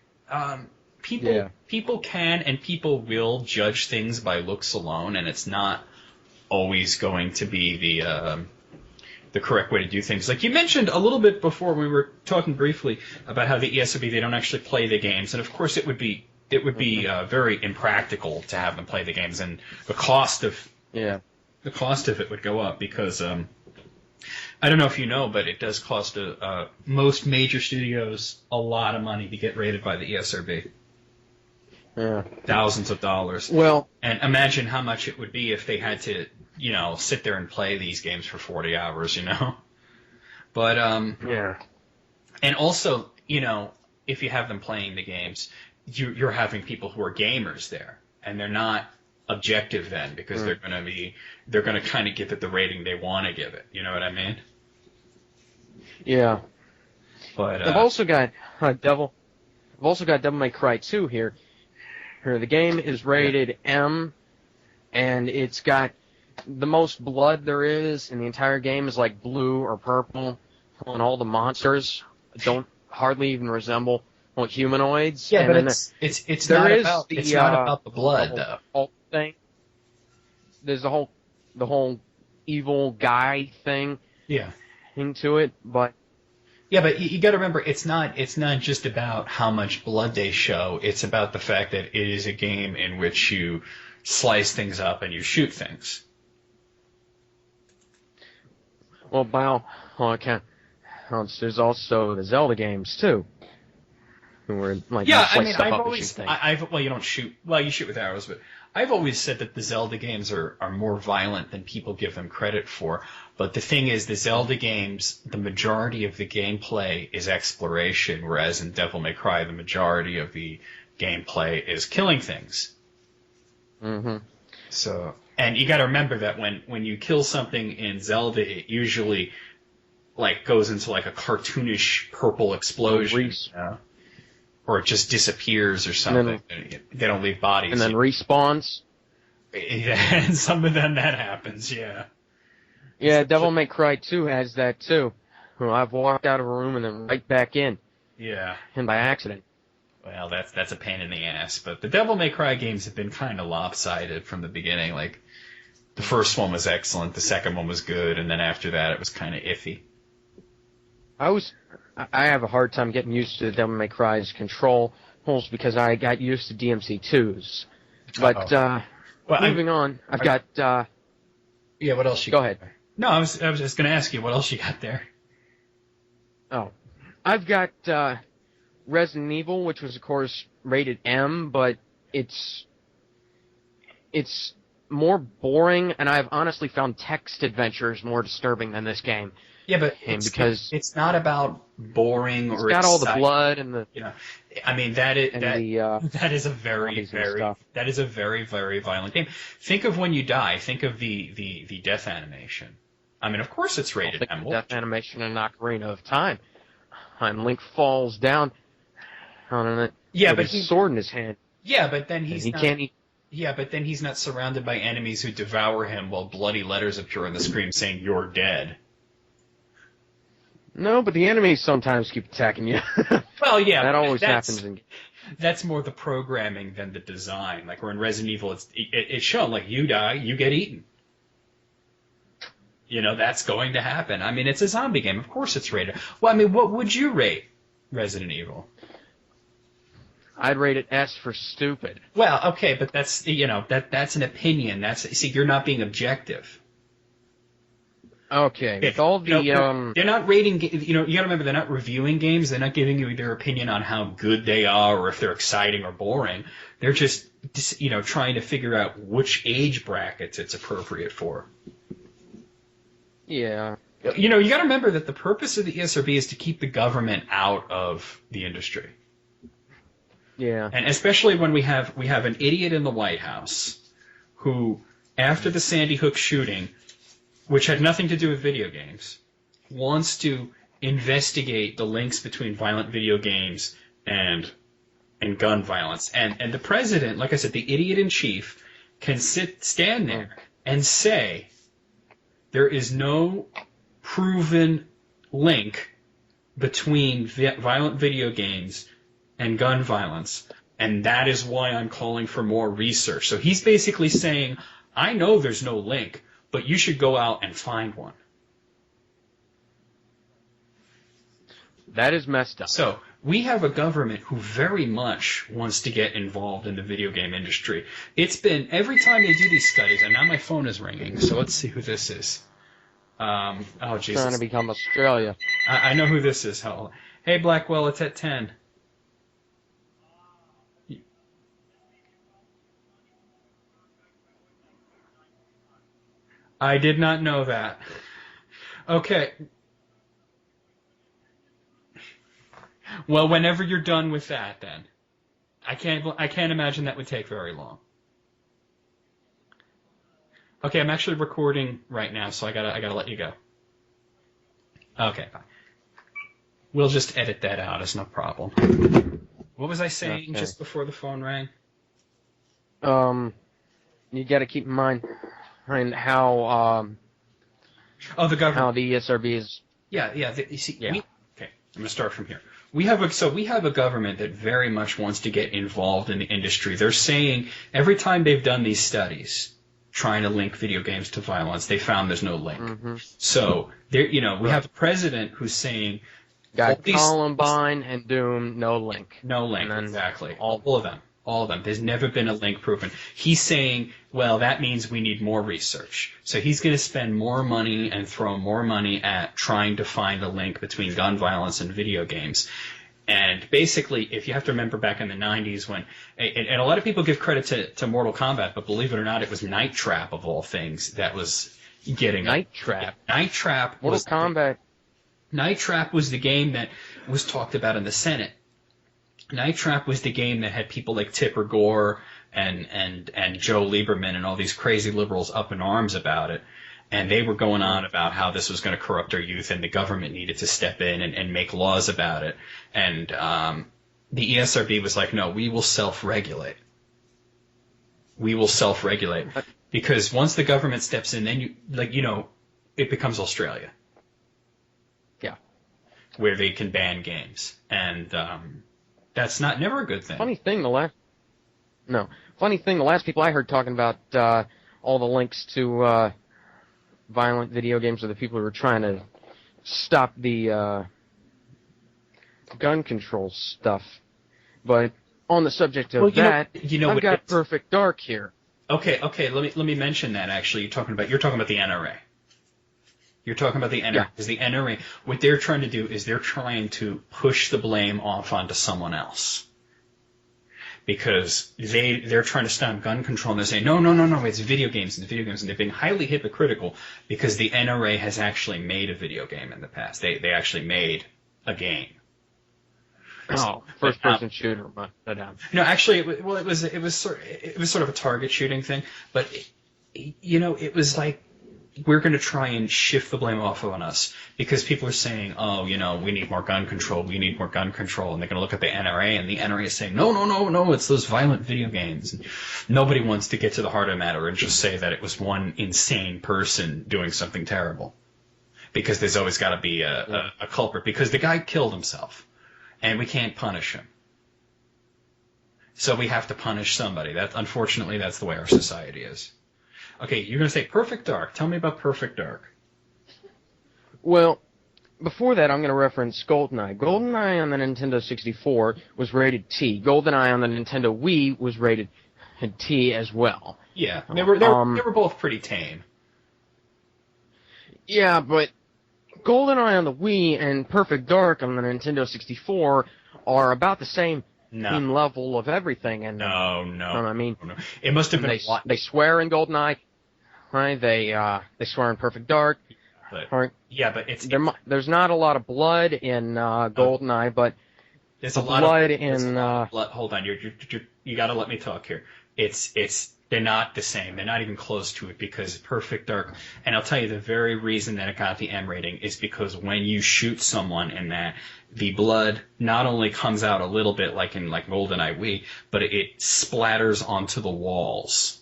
Speaker 2: people can and people will judge things by looks alone, and it's not always going to be the correct way to do things. Like you mentioned a little bit before, we were talking briefly about how the ESRB, they don't actually play the games, and of course it would be very impractical to have them play the games, and the cost of it would go up because I don't know if you know, but it does cost most major studios a lot of money to get rated by the ESRB.
Speaker 3: Yeah.
Speaker 2: Thousands of dollars.
Speaker 3: Well,
Speaker 2: and imagine how much it would be if they had to, sit there and play these games for 40 hours, But, and also, if you have them playing the games, you're having people who are gamers there, and they're not objective then, because they're going to kind of give it the rating they want to give it. You know what I mean?
Speaker 3: Yeah.
Speaker 2: But
Speaker 3: I've also got Devil May Cry 2 here. The game is rated M, and it's got the most blood there is in the entire game is like blue or purple, and all the monsters don't hardly even resemble humanoids.
Speaker 2: Yeah,
Speaker 3: and
Speaker 2: but it's not about the blood though.
Speaker 3: Whole thing. There's the whole evil guy thing.
Speaker 2: Yeah.
Speaker 3: Into it, but.
Speaker 2: Yeah, but you got to remember, it's not just about how much blood they show. It's about the fact that it is a game in which you slice things up and you shoot things.
Speaker 3: Well, there's also the Zelda games too. Where like
Speaker 2: I've always you don't shoot. Well, you shoot with arrows, but I've always said that the Zelda games are more violent than people give them credit for. But the thing is, the Zelda games, the majority of the gameplay is exploration, whereas in Devil May Cry, the majority of the gameplay is killing things.
Speaker 3: Mm-hmm.
Speaker 2: So, and you got to remember that when you kill something in Zelda, it usually like goes into like a cartoonish purple explosion. Or it just disappears or something. They don't leave bodies.
Speaker 3: And then respawns.
Speaker 2: And some of them that happens, yeah.
Speaker 3: Yeah, Devil May Cry 2 has that too. Well, I've walked out of a room and then right back in.
Speaker 2: Yeah.
Speaker 3: And by accident.
Speaker 2: Well, that's a pain in the ass. But the Devil May Cry games have been kind of lopsided from the beginning. Like, the first one was excellent, the second one was good, and then after that it was kind of iffy.
Speaker 3: I have a hard time getting used to the Devil May Cry's controls because I got used to DMC2's. But moving on, I've got.
Speaker 2: Yeah, what else?
Speaker 3: Go ahead.
Speaker 2: No, I was just going to ask you what else you got there.
Speaker 3: Oh, I've got Resident Evil, which was of course rated M, but it's more boring, and I've honestly found text adventures more disturbing than this game.
Speaker 2: Yeah, but it's not about boring or
Speaker 3: it's got all the blood and the
Speaker 2: I mean that is a very very violent game. Think of when you die. Think of the death animation. I mean, of course it's rated M.
Speaker 3: Death animation in Ocarina of Time, and Link falls down on it with his sword in his hand.
Speaker 2: Yeah, but then he Yeah, but then he's not surrounded by enemies who devour him while bloody letters appear on the screen saying, "You're dead."
Speaker 3: No, but the enemies sometimes keep attacking you.
Speaker 2: Well, yeah.
Speaker 3: That always happens in...
Speaker 2: That's more the programming than the design. Like, where in Resident Evil, it's shown, like, you die, you get eaten. You know, that's going to happen. I mean, it's a zombie game. Of course it's rated. Well, I mean, what would you rate Resident Evil?
Speaker 3: I'd rate it S for stupid.
Speaker 2: Well, okay, but that's, you know, that's an opinion. See, you're not being objective.
Speaker 3: Okay, with all the...
Speaker 2: they're not rating... You know, you gotta remember, they're not reviewing games. They're not giving you their opinion on how good they are or if they're exciting or boring. They're just, you know, trying to figure out which age brackets it's appropriate for.
Speaker 3: Yeah.
Speaker 2: You know, you gotta remember that the purpose of the ESRB is to keep the government out of the industry.
Speaker 3: Yeah.
Speaker 2: And especially when we have an idiot in the White House who, after the Sandy Hook shooting, which had nothing to do with video games, wants to investigate the links between violent video games and gun violence. And the president, like I said, the idiot in chief, can stand there and say there is no proven link between violent video games and gun violence, and that is why I'm calling for more research. So he's basically saying, I know there's no link, but you should go out and find one.
Speaker 3: That is messed up.
Speaker 2: So we have a government who very much wants to get involved in the video game industry. It's been, every time they do these studies, and now my phone is ringing, so let's see who this is. Oh, Jesus.
Speaker 3: Trying to become Australia.
Speaker 2: I know who this is. Hey, Blackwell, it's at 10. I did not know that. Okay. Well, whenever you're done with that, then. I can't imagine that would take very long. Okay, I'm actually recording right now, so I gotta let you go. Okay, fine. We'll just edit that out. It's no problem. What was I saying just before the phone rang?
Speaker 3: You gotta keep in mind how
Speaker 2: the government.
Speaker 3: how the ESRB is.
Speaker 2: Yeah. You see, okay, I'm gonna start from here. We have a government that very much wants to get involved in the industry. They're saying every time they've done these studies trying to link video games to violence, they found there's no link. Mm-hmm. So there, you know, we have a president who's saying
Speaker 3: got Columbine and Doom, no link.
Speaker 2: No link, exactly. All of them. All of them. There's never been a link proven. He's saying, well, that means we need more research. So he's going to spend more money and throw more money at trying to find a link between gun violence and video games. And basically, if you have to remember back in the 90s when, and a lot of people give credit to Mortal Kombat, but believe it or not, it was Night Trap, of all things, that was getting...
Speaker 3: Night Trap?
Speaker 2: Night Trap
Speaker 3: Mortal Kombat.
Speaker 2: Night Trap was the game that was talked about in the Senate. Night Trap was the game that had people like Tipper Gore and Joe Lieberman and all these crazy liberals up in arms about it. And they were going on about how this was going to corrupt our youth and the government needed to step in and make laws about it. And the ESRB was like, no, we will self-regulate. We will self-regulate. Because once the government steps in, then it becomes Australia.
Speaker 3: Yeah.
Speaker 2: Where they can ban games. And that's never a good thing.
Speaker 3: Funny thing, the last people I heard talking about all the links to violent video games are the people who were trying to stop the gun control stuff. But on the subject of I've got Perfect Dark here.
Speaker 2: Okay. Let me mention that. Actually, you're talking about the NRA. You're talking about the NRA.
Speaker 3: Yeah.
Speaker 2: Because the NRA, what they're trying to do is they're trying to push the blame off onto someone else. Because they're trying to stop gun control, and they're saying, no, it's video games, and they're being highly hypocritical because the NRA has actually made a video game in the past. They actually made a game.
Speaker 3: First-person shooter, but
Speaker 2: no, actually, it was sort of a target shooting thing, but it was like we're going to try and shift the blame off on us because people are saying, oh, we need more gun control, we need more gun control, and they're going to look at the NRA, and the NRA is saying, no, it's those violent video games. And nobody wants to get to the heart of the matter and just say that it was one insane person doing something terrible. Because there's always got to be a culprit, because the guy killed himself, and we can't punish him. So we have to punish somebody. Unfortunately, that's the way our society is. Okay, you're going to say Perfect Dark. Tell me about Perfect Dark.
Speaker 3: Well, before that, I'm going to reference GoldenEye. GoldenEye on the Nintendo 64 was rated T. GoldenEye on the Nintendo Wii was rated T as well.
Speaker 2: Yeah, they were both pretty tame.
Speaker 3: Yeah, but GoldenEye on the Wii and Perfect Dark on the Nintendo 64 are about the same level of everything. And
Speaker 2: no.
Speaker 3: I mean,
Speaker 2: no. It must have been.
Speaker 3: They swear in GoldenEye, right? They swear in Perfect Dark.
Speaker 2: But
Speaker 3: there's not a lot of blood in GoldenEye, but
Speaker 2: there's a lot
Speaker 3: blood
Speaker 2: of
Speaker 3: in.
Speaker 2: Blood. Hold on, you got to let me talk here. They're not the same. They're not even close to it, because Perfect Dark, and I'll tell you the very reason that it got the M rating is because when you shoot someone in that, the blood not only comes out a little bit like in GoldenEye Wii, but it splatters onto the walls.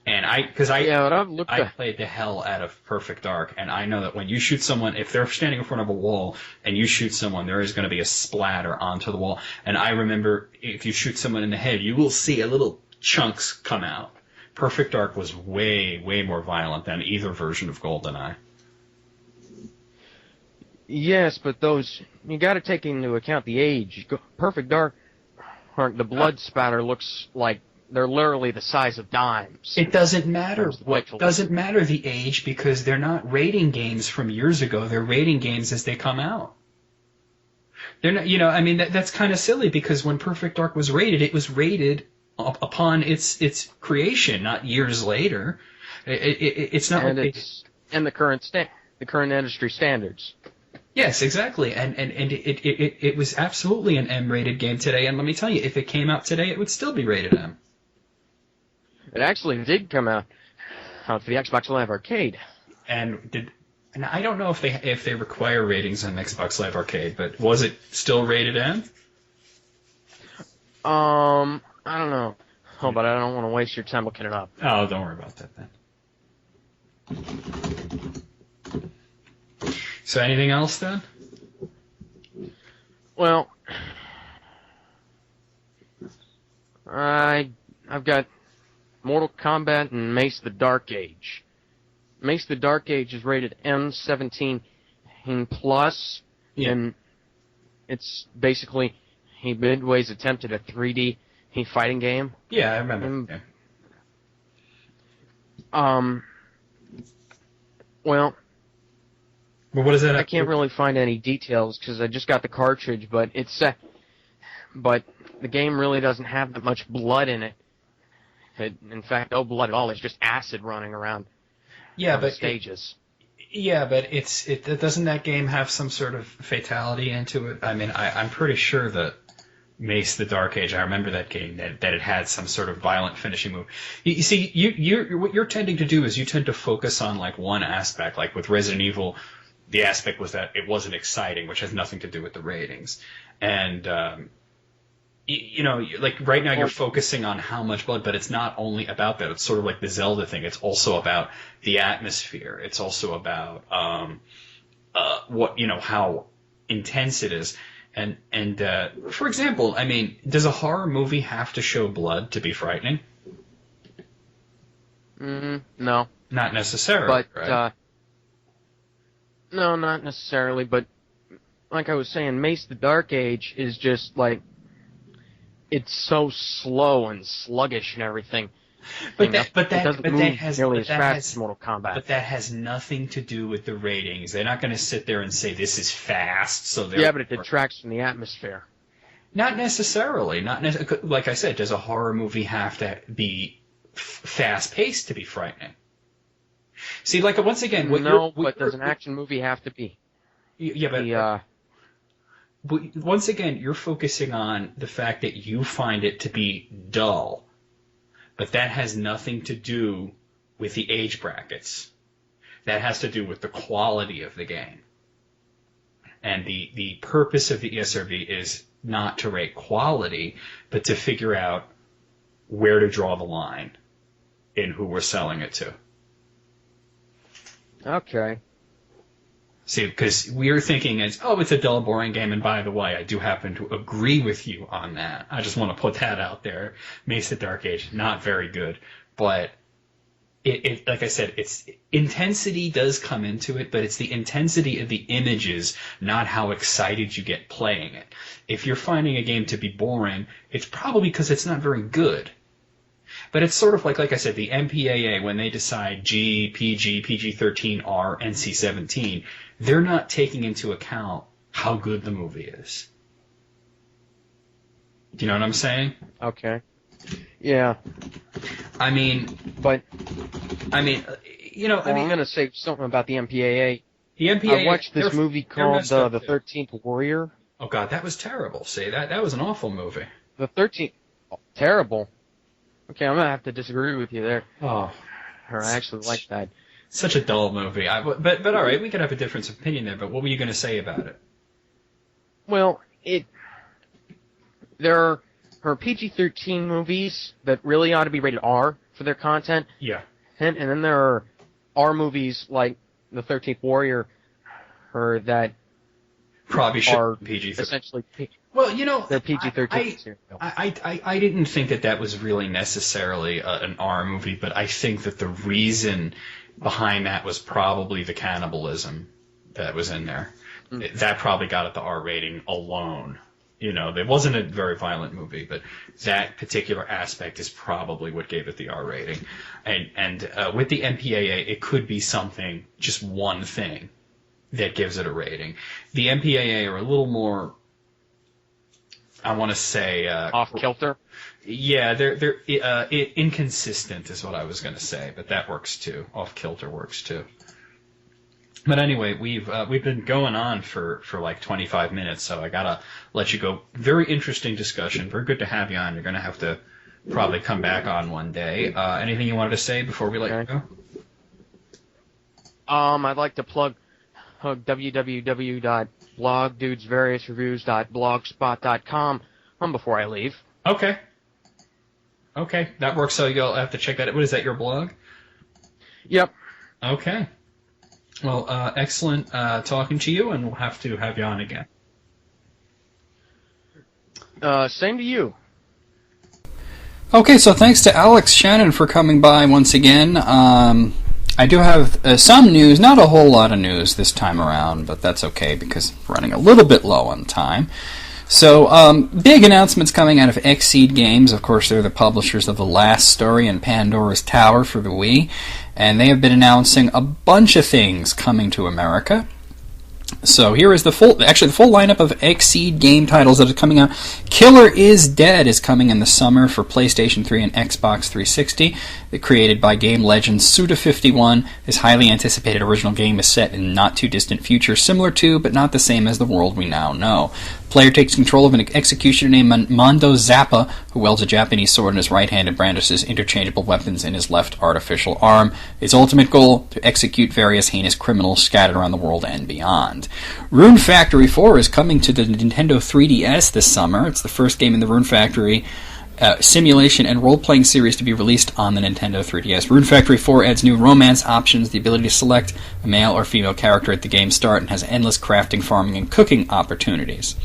Speaker 2: And I played the hell out of Perfect Dark, and I know that when you shoot someone, if they're standing in front of a wall and you shoot someone, there is going to be a splatter onto the wall. And I remember if you shoot someone in the head, you will see a little chunks come out. Perfect Dark was way, way more violent than either version of GoldenEye.
Speaker 3: Yes, but you got to take into account the age. Perfect Dark, the blood spatter looks like they're literally the size of dimes.
Speaker 2: It doesn't matter. It doesn't matter the age, because they're not rating games from years ago. They're rating games as they come out. They're not, I mean, that's kind of silly, because when Perfect Dark was rated, it was rated upon its creation, not years later. It's not
Speaker 3: and
Speaker 2: like
Speaker 3: and the current industry standards.
Speaker 2: Yes, exactly, and it was absolutely an M-rated game today. And let me tell you, if it came out today, it would still be rated M.
Speaker 3: It actually did come out for the Xbox Live Arcade.
Speaker 2: And I don't know if they require ratings on Xbox Live Arcade, but was it still rated M?
Speaker 3: I don't know. Oh, but I don't want to waste your time looking it up.
Speaker 2: Oh, don't worry about that then. So anything else then?
Speaker 3: Well, I've got Mortal Kombat and Mace the Dark Age. Mace the Dark Age is rated M17 plus, and it's basically Midway's attempt at a 3D fighting game.
Speaker 2: Yeah, I remember.
Speaker 3: Well,
Speaker 2: what is that?
Speaker 3: I can't really find any details because I just got the cartridge, but but the game really doesn't have that much blood in it. In fact, no blood at all. It's just acid running around.
Speaker 2: Yeah, but
Speaker 3: stages.
Speaker 2: Doesn't that game have some sort of fatality into it? I mean, I'm pretty sure that Mace the Dark Age, I remember that game, that it had some sort of violent finishing move. You see, what you're tending to do is you tend to focus on like one aspect. Like with Resident Evil, the aspect was that it wasn't exciting, which has nothing to do with the ratings. And like right now you're focusing on how much blood, but it's not only about that. It's sort of like the Zelda thing. It's also about the atmosphere. It's also about how intense it is. And for example, I mean, does a horror movie have to show blood to be frightening?
Speaker 3: No.
Speaker 2: Not necessarily, right?
Speaker 3: No, not necessarily, but like I was saying, Mace the Dark Age is just like, it's so slow and sluggish and everything. It doesn't move nearly as fast as Mortal Kombat.
Speaker 2: But that has nothing to do with the ratings. They're not going to sit there and say this is fast. So
Speaker 3: yeah, but it detracts from the atmosphere.
Speaker 2: Not necessarily. Like I said, does a horror movie have to be fast-paced to be frightening? See, like once again,
Speaker 3: does an action movie have to be?
Speaker 2: Yeah, but once again, you're focusing on the fact that you find it to be dull. But that has nothing to do with the age brackets. That has to do with the quality of the game. And the purpose of the ESRB is not to rate quality, but to figure out where to draw the line in who we're selling it to.
Speaker 3: Okay.
Speaker 2: See, because we're thinking it's a dull, boring game, and by the way, I do happen to agree with you on that. I just want to put that out there. Mesa Dark Age, not very good, but it like I said, it's intensity does come into it, but it's the intensity of the images, not how excited you get playing it. If you're finding a game to be boring, it's probably because it's not very good. But it's sort of like I said, the MPAA, when they decide G, PG, PG-13, NC-17, they're not taking into account how good the movie is. Do you know what I'm saying?
Speaker 3: Okay. Yeah.
Speaker 2: I mean,
Speaker 3: I'm going to say something about the MPAA.
Speaker 2: The MPAA.
Speaker 3: I watched this movie called The 13th Warrior.
Speaker 2: Oh, God, that was terrible. See, that was an awful movie.
Speaker 3: The 13th... terrible. Okay, I'm going to have to disagree with you there.
Speaker 2: Oh.
Speaker 3: I actually like that.
Speaker 2: Such a dull movie. But all right, we could have a difference of opinion there, but what were you going to say about it?
Speaker 3: Well, there are PG-13 movies that really ought to be rated R for their content.
Speaker 2: Yeah.
Speaker 3: And then there are R movies like The 13th Warrior that
Speaker 2: probably should
Speaker 3: are
Speaker 2: PG-13.
Speaker 3: essentially
Speaker 2: well,
Speaker 3: they're PG-13.
Speaker 2: I didn't think that was really necessarily an R movie, but I think that the reason behind that was probably the cannibalism that was in there. That probably got it the R rating alone. It wasn't a very violent movie, but that particular aspect is probably what gave it the R rating. And with the MPAA, it could be something, just one thing, that gives it a rating. The MPAA are a little more, I want to say...
Speaker 3: off-kilter?
Speaker 2: Yeah, they're inconsistent is what I was going to say, but that works too. Off-kilter works too. But anyway, we've been going on for like 25 minutes, so I gotta let you go. Very interesting discussion. Very good to have you on. You're gonna have to probably come back on one day. Anything you wanted to say before we let you go?
Speaker 3: I'd like to plug www.blogdudesvariousreviews.blogspot.com before I leave.
Speaker 2: Okay, that works. So you'll have to check that out. What is that? Your blog?
Speaker 3: Yep.
Speaker 2: Okay. Well, excellent talking to you, and we'll have to have you on again.
Speaker 3: Same to you.
Speaker 2: Okay, so thanks to Alex Shannon for coming by once again. I do have some news, not a whole lot of news this time around, but that's okay because we're running a little bit low on time. So, big announcements coming out of Xseed Games. Of course, they're the publishers of The Last Story and Pandora's Tower for the Wii, and they have been announcing a bunch of things coming to America. So here is the full lineup of Xseed game titles that are coming out. Killer is Dead is coming in the summer for PlayStation 3 and Xbox 360. Created by game legend Suda51, this highly anticipated original game is set in not too distant future, similar to, but not the same as the world we now know. Player takes control of an executioner named Mondo Zappa, who wields a Japanese sword in his right hand and brandishes interchangeable weapons in his left artificial arm. His ultimate goal, to execute various heinous criminals scattered around the world and beyond. Rune Factory 4 is coming to the Nintendo 3DS this summer. It's the first game in the Rune Factory simulation and role-playing series to be released on the Nintendo 3DS. Rune Factory 4 adds new romance options, the ability to select a male or female character at the game's start, and has endless crafting, farming, and cooking opportunities.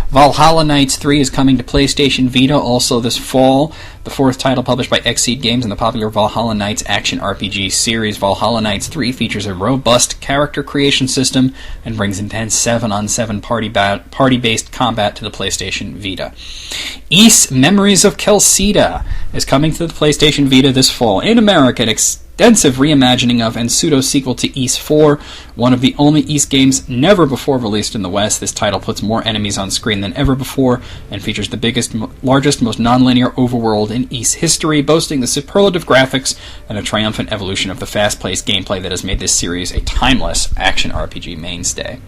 Speaker 2: Valhalla Knights 3 is coming to PlayStation Vita also this fall. The fourth title published by Xseed Games in the popular Valhalla Knights action RPG series. Valhalla Knights 3 features a robust character creation system and brings intense 7-on-7 party-based combat to the PlayStation Vita. Ys Memories of Kelcida is coming to the PlayStation Vita this fall. In America, an extensive reimagining of and pseudo-sequel to Ys 4, one of the only Ys games never before released in the West. This title puts more enemies on screen than ever before and features the biggest, largest, most non-linear overworld in Ys history, boasting the superlative graphics and a triumphant evolution of the fast-paced gameplay that has made this series a timeless action RPG mainstay.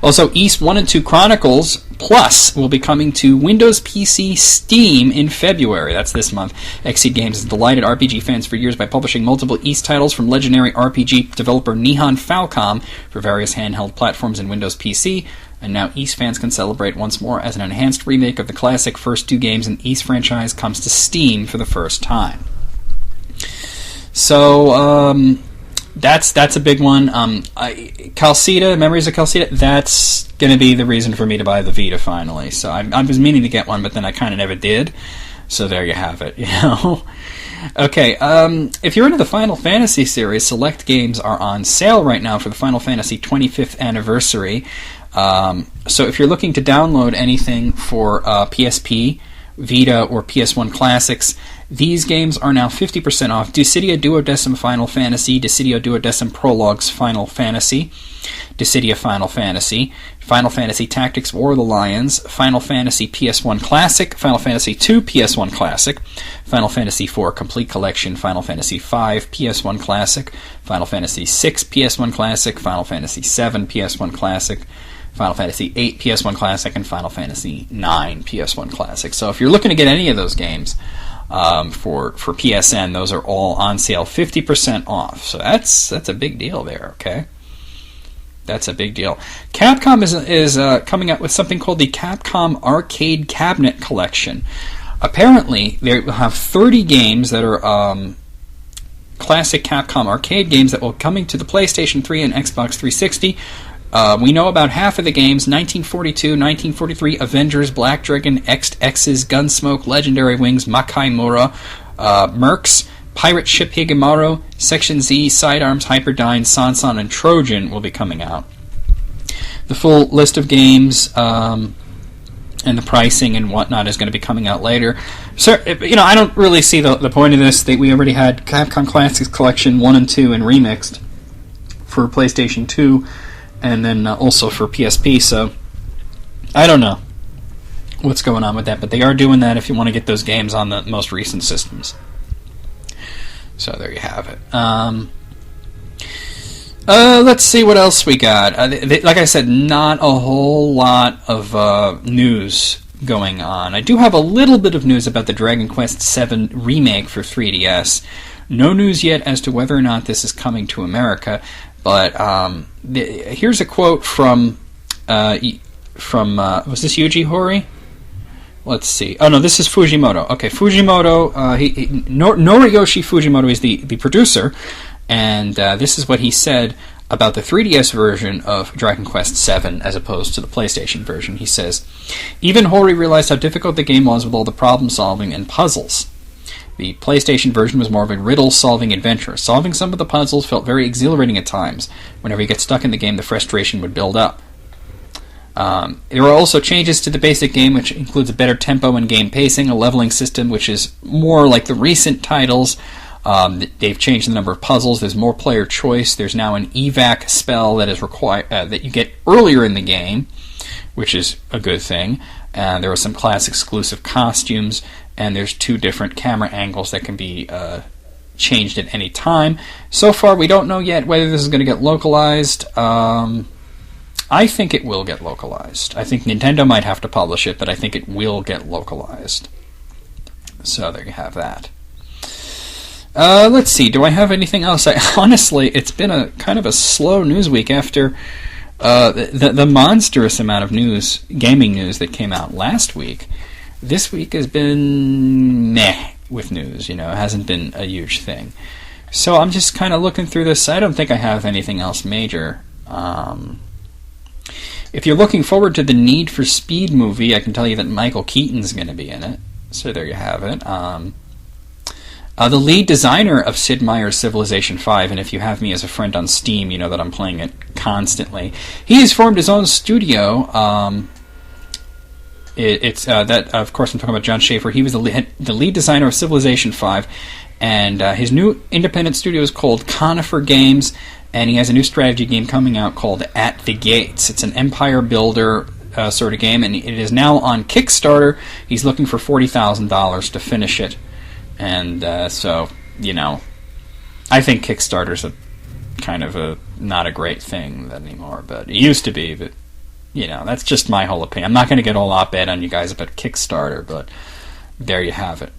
Speaker 2: Also, Ys 1 and 2 Chronicles Plus will be coming to Windows PC Steam in February. That's this month. Xseed Games has delighted RPG fans for years by publishing multiple East titles from legendary RPG developer Nihon Falcom for various handheld platforms and Windows PC, and now East fans can celebrate once more as an enhanced remake of the classic first 2 games in the East franchise comes to Steam for the first time. So, that's a big one. Calcita, Memories of Calcita, that's going to be the reason for me to buy the Vita finally. So I was meaning to get one, but then I kind of never did. So there you have it, Okay, if you're into the Final Fantasy series, select games are on sale right now for the Final Fantasy 25th anniversary. So if you're looking to download anything for PSP, Vita, or PS1 Classics, these games are now 50% off. Dissidia Duodecim Final Fantasy, Dissidia Duodecim Prologues Final Fantasy, Dissidia Final Fantasy, Final Fantasy Tactics War of the Lions, Final Fantasy PS1 Classic, Final Fantasy II PS1 Classic, Final Fantasy IV Complete Collection, Final Fantasy V PS1 Classic, Final Fantasy VI PS1 Classic, Final Fantasy VII PS1 Classic, Final Fantasy VIII PS1 Classic, and Final Fantasy IX PS1 Classic. So if you're looking to get any of those games for PSN, those are all on sale, 50% off. So that's a big deal there, okay? That's a big deal. Capcom is coming out with something called the Capcom Arcade Cabinet Collection. Apparently, they will have 30 games that are classic Capcom arcade games that will be coming to the PlayStation 3 and Xbox 360. We know about half of the games: 1942, 1943, Avengers, Black Dragon, X's, Gunsmoke, Legendary Wings, Makai Mora, Mercs, Pirate Ship Higemaru, Section Z, Sidearms, Hyperdyne, Sansan, and Trojan will be coming out. The full list of games and the pricing and whatnot is going to be coming out later. So, I don't really see the point of this. We already had Capcom Classics Collection 1 and 2 and remixed for PlayStation 2, and then also for PSP, so I don't know what's going on with that, but they are doing that if you want to get those games on the most recent systems. So there you have it. Let's see what else we got. Like I said, not a whole lot of news going on. I do have a little bit of news about the Dragon Quest VII remake for 3DS. No news yet as to whether or not this is coming to America, but here's a quote from was this Yuji Horii? Let's see. Oh no, this is Fujimoto. Okay, Fujimoto. Noriyoshi Fujimoto is the producer, and this is what he said about the 3DS version of Dragon Quest VII as opposed to the PlayStation version. He says, "Even Horii realized how difficult the game was with all the problem solving and puzzles. The PlayStation version was more of a riddle-solving adventure. Solving some of the puzzles felt very exhilarating at times. Whenever you get stuck in the game, the frustration would build up. There are also changes to the basic game, which includes a better tempo and game pacing, a leveling system, which is more like the recent titles. They've changed the number of puzzles. There's more player choice. There's now an evac spell that is required that you get earlier in the game, which is a good thing. There are some class exclusive costumes, and there's 2 different camera angles that can be changed at any time. So far, we don't know yet whether this is going to get localized. I think it will get localized. I think Nintendo might have to publish it, but I think it will get localized. So there you have that. Let's see. Do I have anything else? Honestly, it's been a kind of a slow news week after the monstrous amount of gaming news that came out last week. This week has been meh with news. It hasn't been a huge thing. So I'm just kind of looking through this. I don't think I have anything else major. If you're looking forward to the Need for Speed movie, I can tell you that Michael Keaton's going to be in it. So there you have it. The lead designer of Sid Meier's Civilization 5, and if you have me as a friend on Steam, you know that I'm playing it constantly. He has formed his own studio. Of course, I'm talking about John Schaefer. He was the lead designer of Civilization 5, and his new independent studio is called Conifer Games, and he has a new strategy game coming out called At the Gates. It's an empire builder sort of game, and it is now on Kickstarter. He's looking for $40,000 to finish it, and so, I think Kickstarter's kind of not a great thing anymore, but it used to be, but that's just my whole opinion. I'm not going to get all op-ed on you guys about Kickstarter, but there you have it.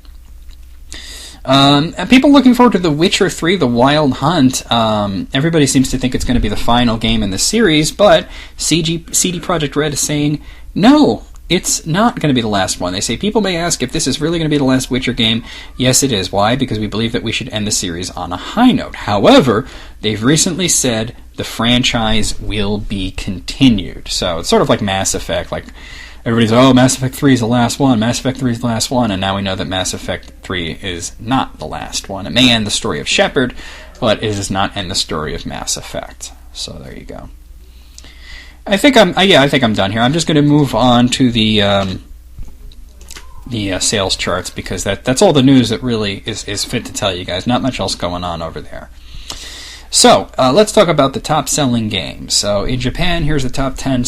Speaker 2: And people looking forward to The Witcher 3, The Wild Hunt. Everybody seems to think it's going to be the final game in the series, but CD Projekt Red is saying, no, it's not going to be the last one. They say, people may ask if this is really going to be the last Witcher game. Yes, it is. Why? Because we believe that we should end the series on a high note. However, they've recently said the franchise will be continued. So it's sort of like Mass Effect, like everybody's, Mass Effect 3 is the last one, Mass Effect 3 is the last one, and now we know that Mass Effect 3 is not the last one. It may end the story of Shepard, but it does not end the story of Mass Effect. So there you go. I think I'm done here. I'm just going to move on to the sales charts, because that's all the news that really is fit to tell you guys. Not much else going on over there. So, let's talk about the top-selling games. So, in Japan, here's the top 10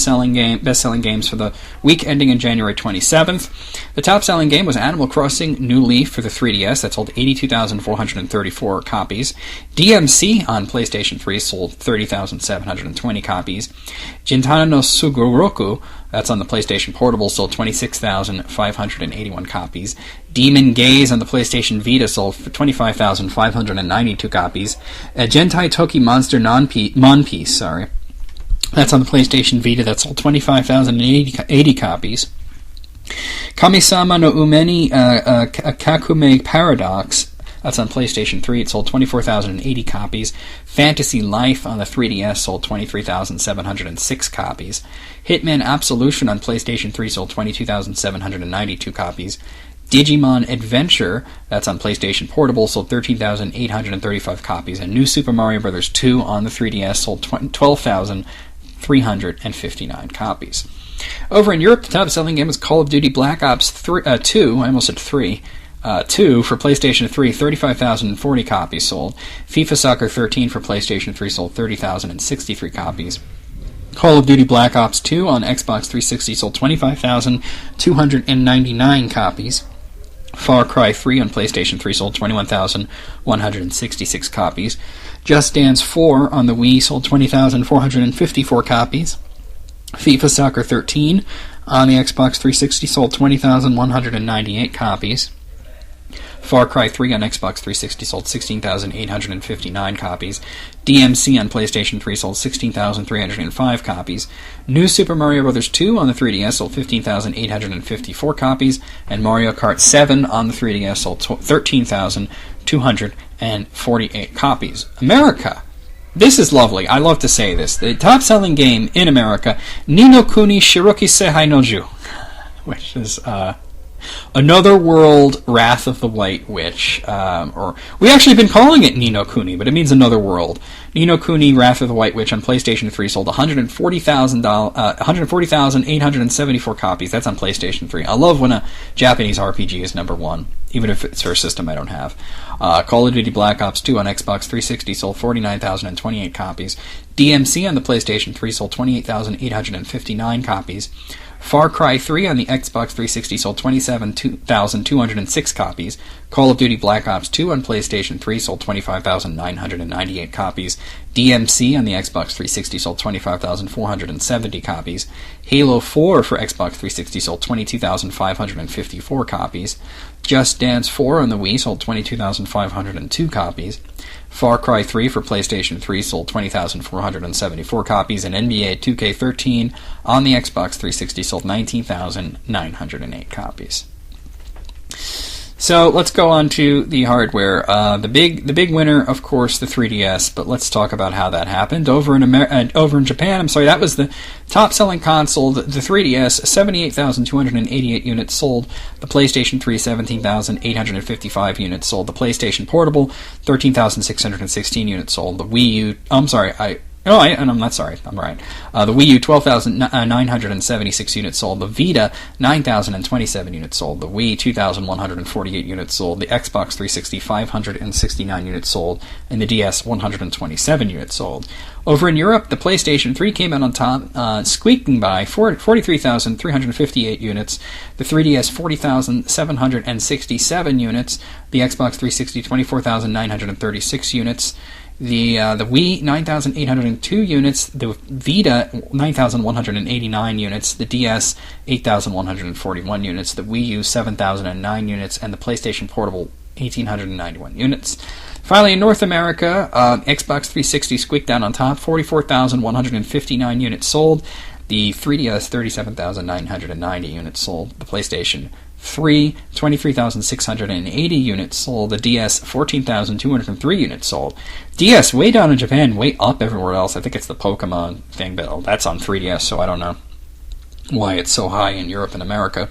Speaker 2: best-selling games for the week ending in January 27th. The top-selling game was Animal Crossing New Leaf for the 3DS. That sold 82,434 copies. DMC on PlayStation 3 sold 30,720 copies. Gintana no Sugoroku, that's on the PlayStation Portable, sold 26,581 copies. Demon Gaze on the PlayStation Vita sold for 25,592 copies. Gentai Toki Monster Monpiece, that's on the PlayStation Vita, that sold 25,080 copies. Kamisama no Umeni Kakume Paradox, that's on PlayStation 3, it sold 24,080 copies. Fantasy Life on the 3DS sold 23,706 copies. Hitman Absolution on PlayStation 3 sold 22,792 copies. Digimon Adventure, that's on PlayStation Portable, sold 13,835 copies. And New Super Mario Bros. 2 on the 3DS sold 12,359 copies. Over in Europe, the top-selling game was Call of Duty Black Ops 2, I almost said 3, 2 for PlayStation 3, 35,040 copies sold. FIFA Soccer 13 for PlayStation 3 sold 30,063 copies. Call of Duty Black Ops 2 on Xbox 360 sold 25,299 copies. Far Cry 3 on PlayStation 3 sold 21,166 copies. Just Dance 4 on the Wii sold 20,454 copies. FIFA Soccer 13 on the Xbox 360 sold 20,198 copies. Far Cry 3 on Xbox 360 sold 16,859 copies. DMC on PlayStation 3 sold 16,305 copies. New Super Mario Bros. 2 on the 3DS sold 15,854 copies. And Mario Kart 7 on the 3DS sold 13,248 copies. America. This is lovely. I love to say this. The top-selling game in America, Ni no Kuni Shiroki Seihai no Ju, which is Another World, Wrath of the White Witch, or we actually been calling it Ni no Kuni, but it means Another World. Ni no Kuni, Wrath of the White Witch on PlayStation 3 sold 140,874 copies. That's on PlayStation 3. I love when a Japanese RPG is number one, even if it's for a system I don't have. Call of Duty Black Ops 2 on Xbox 360 sold 49,028 copies. DMC on the PlayStation 3 sold 28,859 copies. Far Cry 3 on the Xbox 360 sold 27,206 copies. Call of Duty Black Ops 2 on PlayStation 3 sold 25,998 copies. DMC on the Xbox 360 sold 25,470 copies. Halo 4 for Xbox 360 sold 22,554 copies. Just Dance 4 on the Wii sold 22,502 copies. Far Cry 3 for PlayStation 3 sold 20,474 copies, and NBA 2K13 on the Xbox 360 sold 19,908 copies. So let's go on to the hardware. The big winner, of course, the 3DS. But let's talk about how that happened. Over in Japan, that was the top-selling console. The 3DS, 78,288 units sold. The PlayStation 3, 17,855 units sold. The PlayStation Portable, 13,616 units sold. The Wii U, I'm not sorry. I'm right. The Wii U, 12,976 units sold. The Vita, 9,027 units sold. The Wii, 2,148 units sold. The Xbox 360, 569 units sold. And the DS, 127 units sold. Over in Europe, the PlayStation 3 came out on top, squeaking by 43,358 units. The 3DS, 40,767 units. The Xbox 360, 24,936 units. The Wii, 9,802 units. The Vita, 9,189 units. The DS, 8,141 units. The Wii U, 7,009 units. And the PlayStation Portable 1,891 units. Finally, in North America, Xbox 360 squeaked down on top, 44,159 units sold. The 3DS, 37,990 units sold. The PlayStation 3, 23,680 units sold. The DS, 14,203 units sold. DS, way down in Japan, way up everywhere else. I think it's the Pokemon thing, but that's on 3DS, so I don't know why it's so high in Europe and America.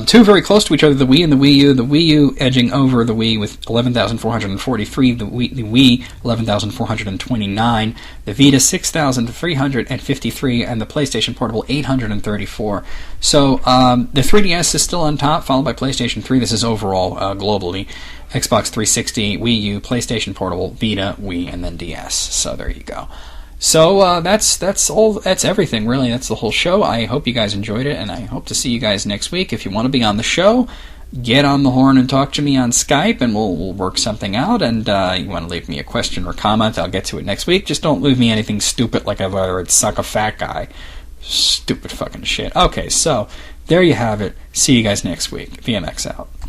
Speaker 2: Two very close to each other, the Wii and the Wii U. The Wii U edging over the Wii with 11,443, the Wii 11,429, the Vita 6,353, and the PlayStation Portable 834. So the 3DS is still on top, followed by PlayStation 3. This is overall globally. Xbox 360, Wii U, PlayStation Portable, Vita, Wii, and then DS. So there you go. So that's all. That's everything, really. That's the whole show. I hope you guys enjoyed it, and I hope to see you guys next week. If you want to be on the show, get on the horn and talk to me on Skype, and we'll work something out. And you want to leave me a question or comment, I'll get to it next week. Just don't leave me anything stupid like I've heard suck a fat guy. Stupid fucking shit. Okay, so there you have it. See you guys next week. VMX out.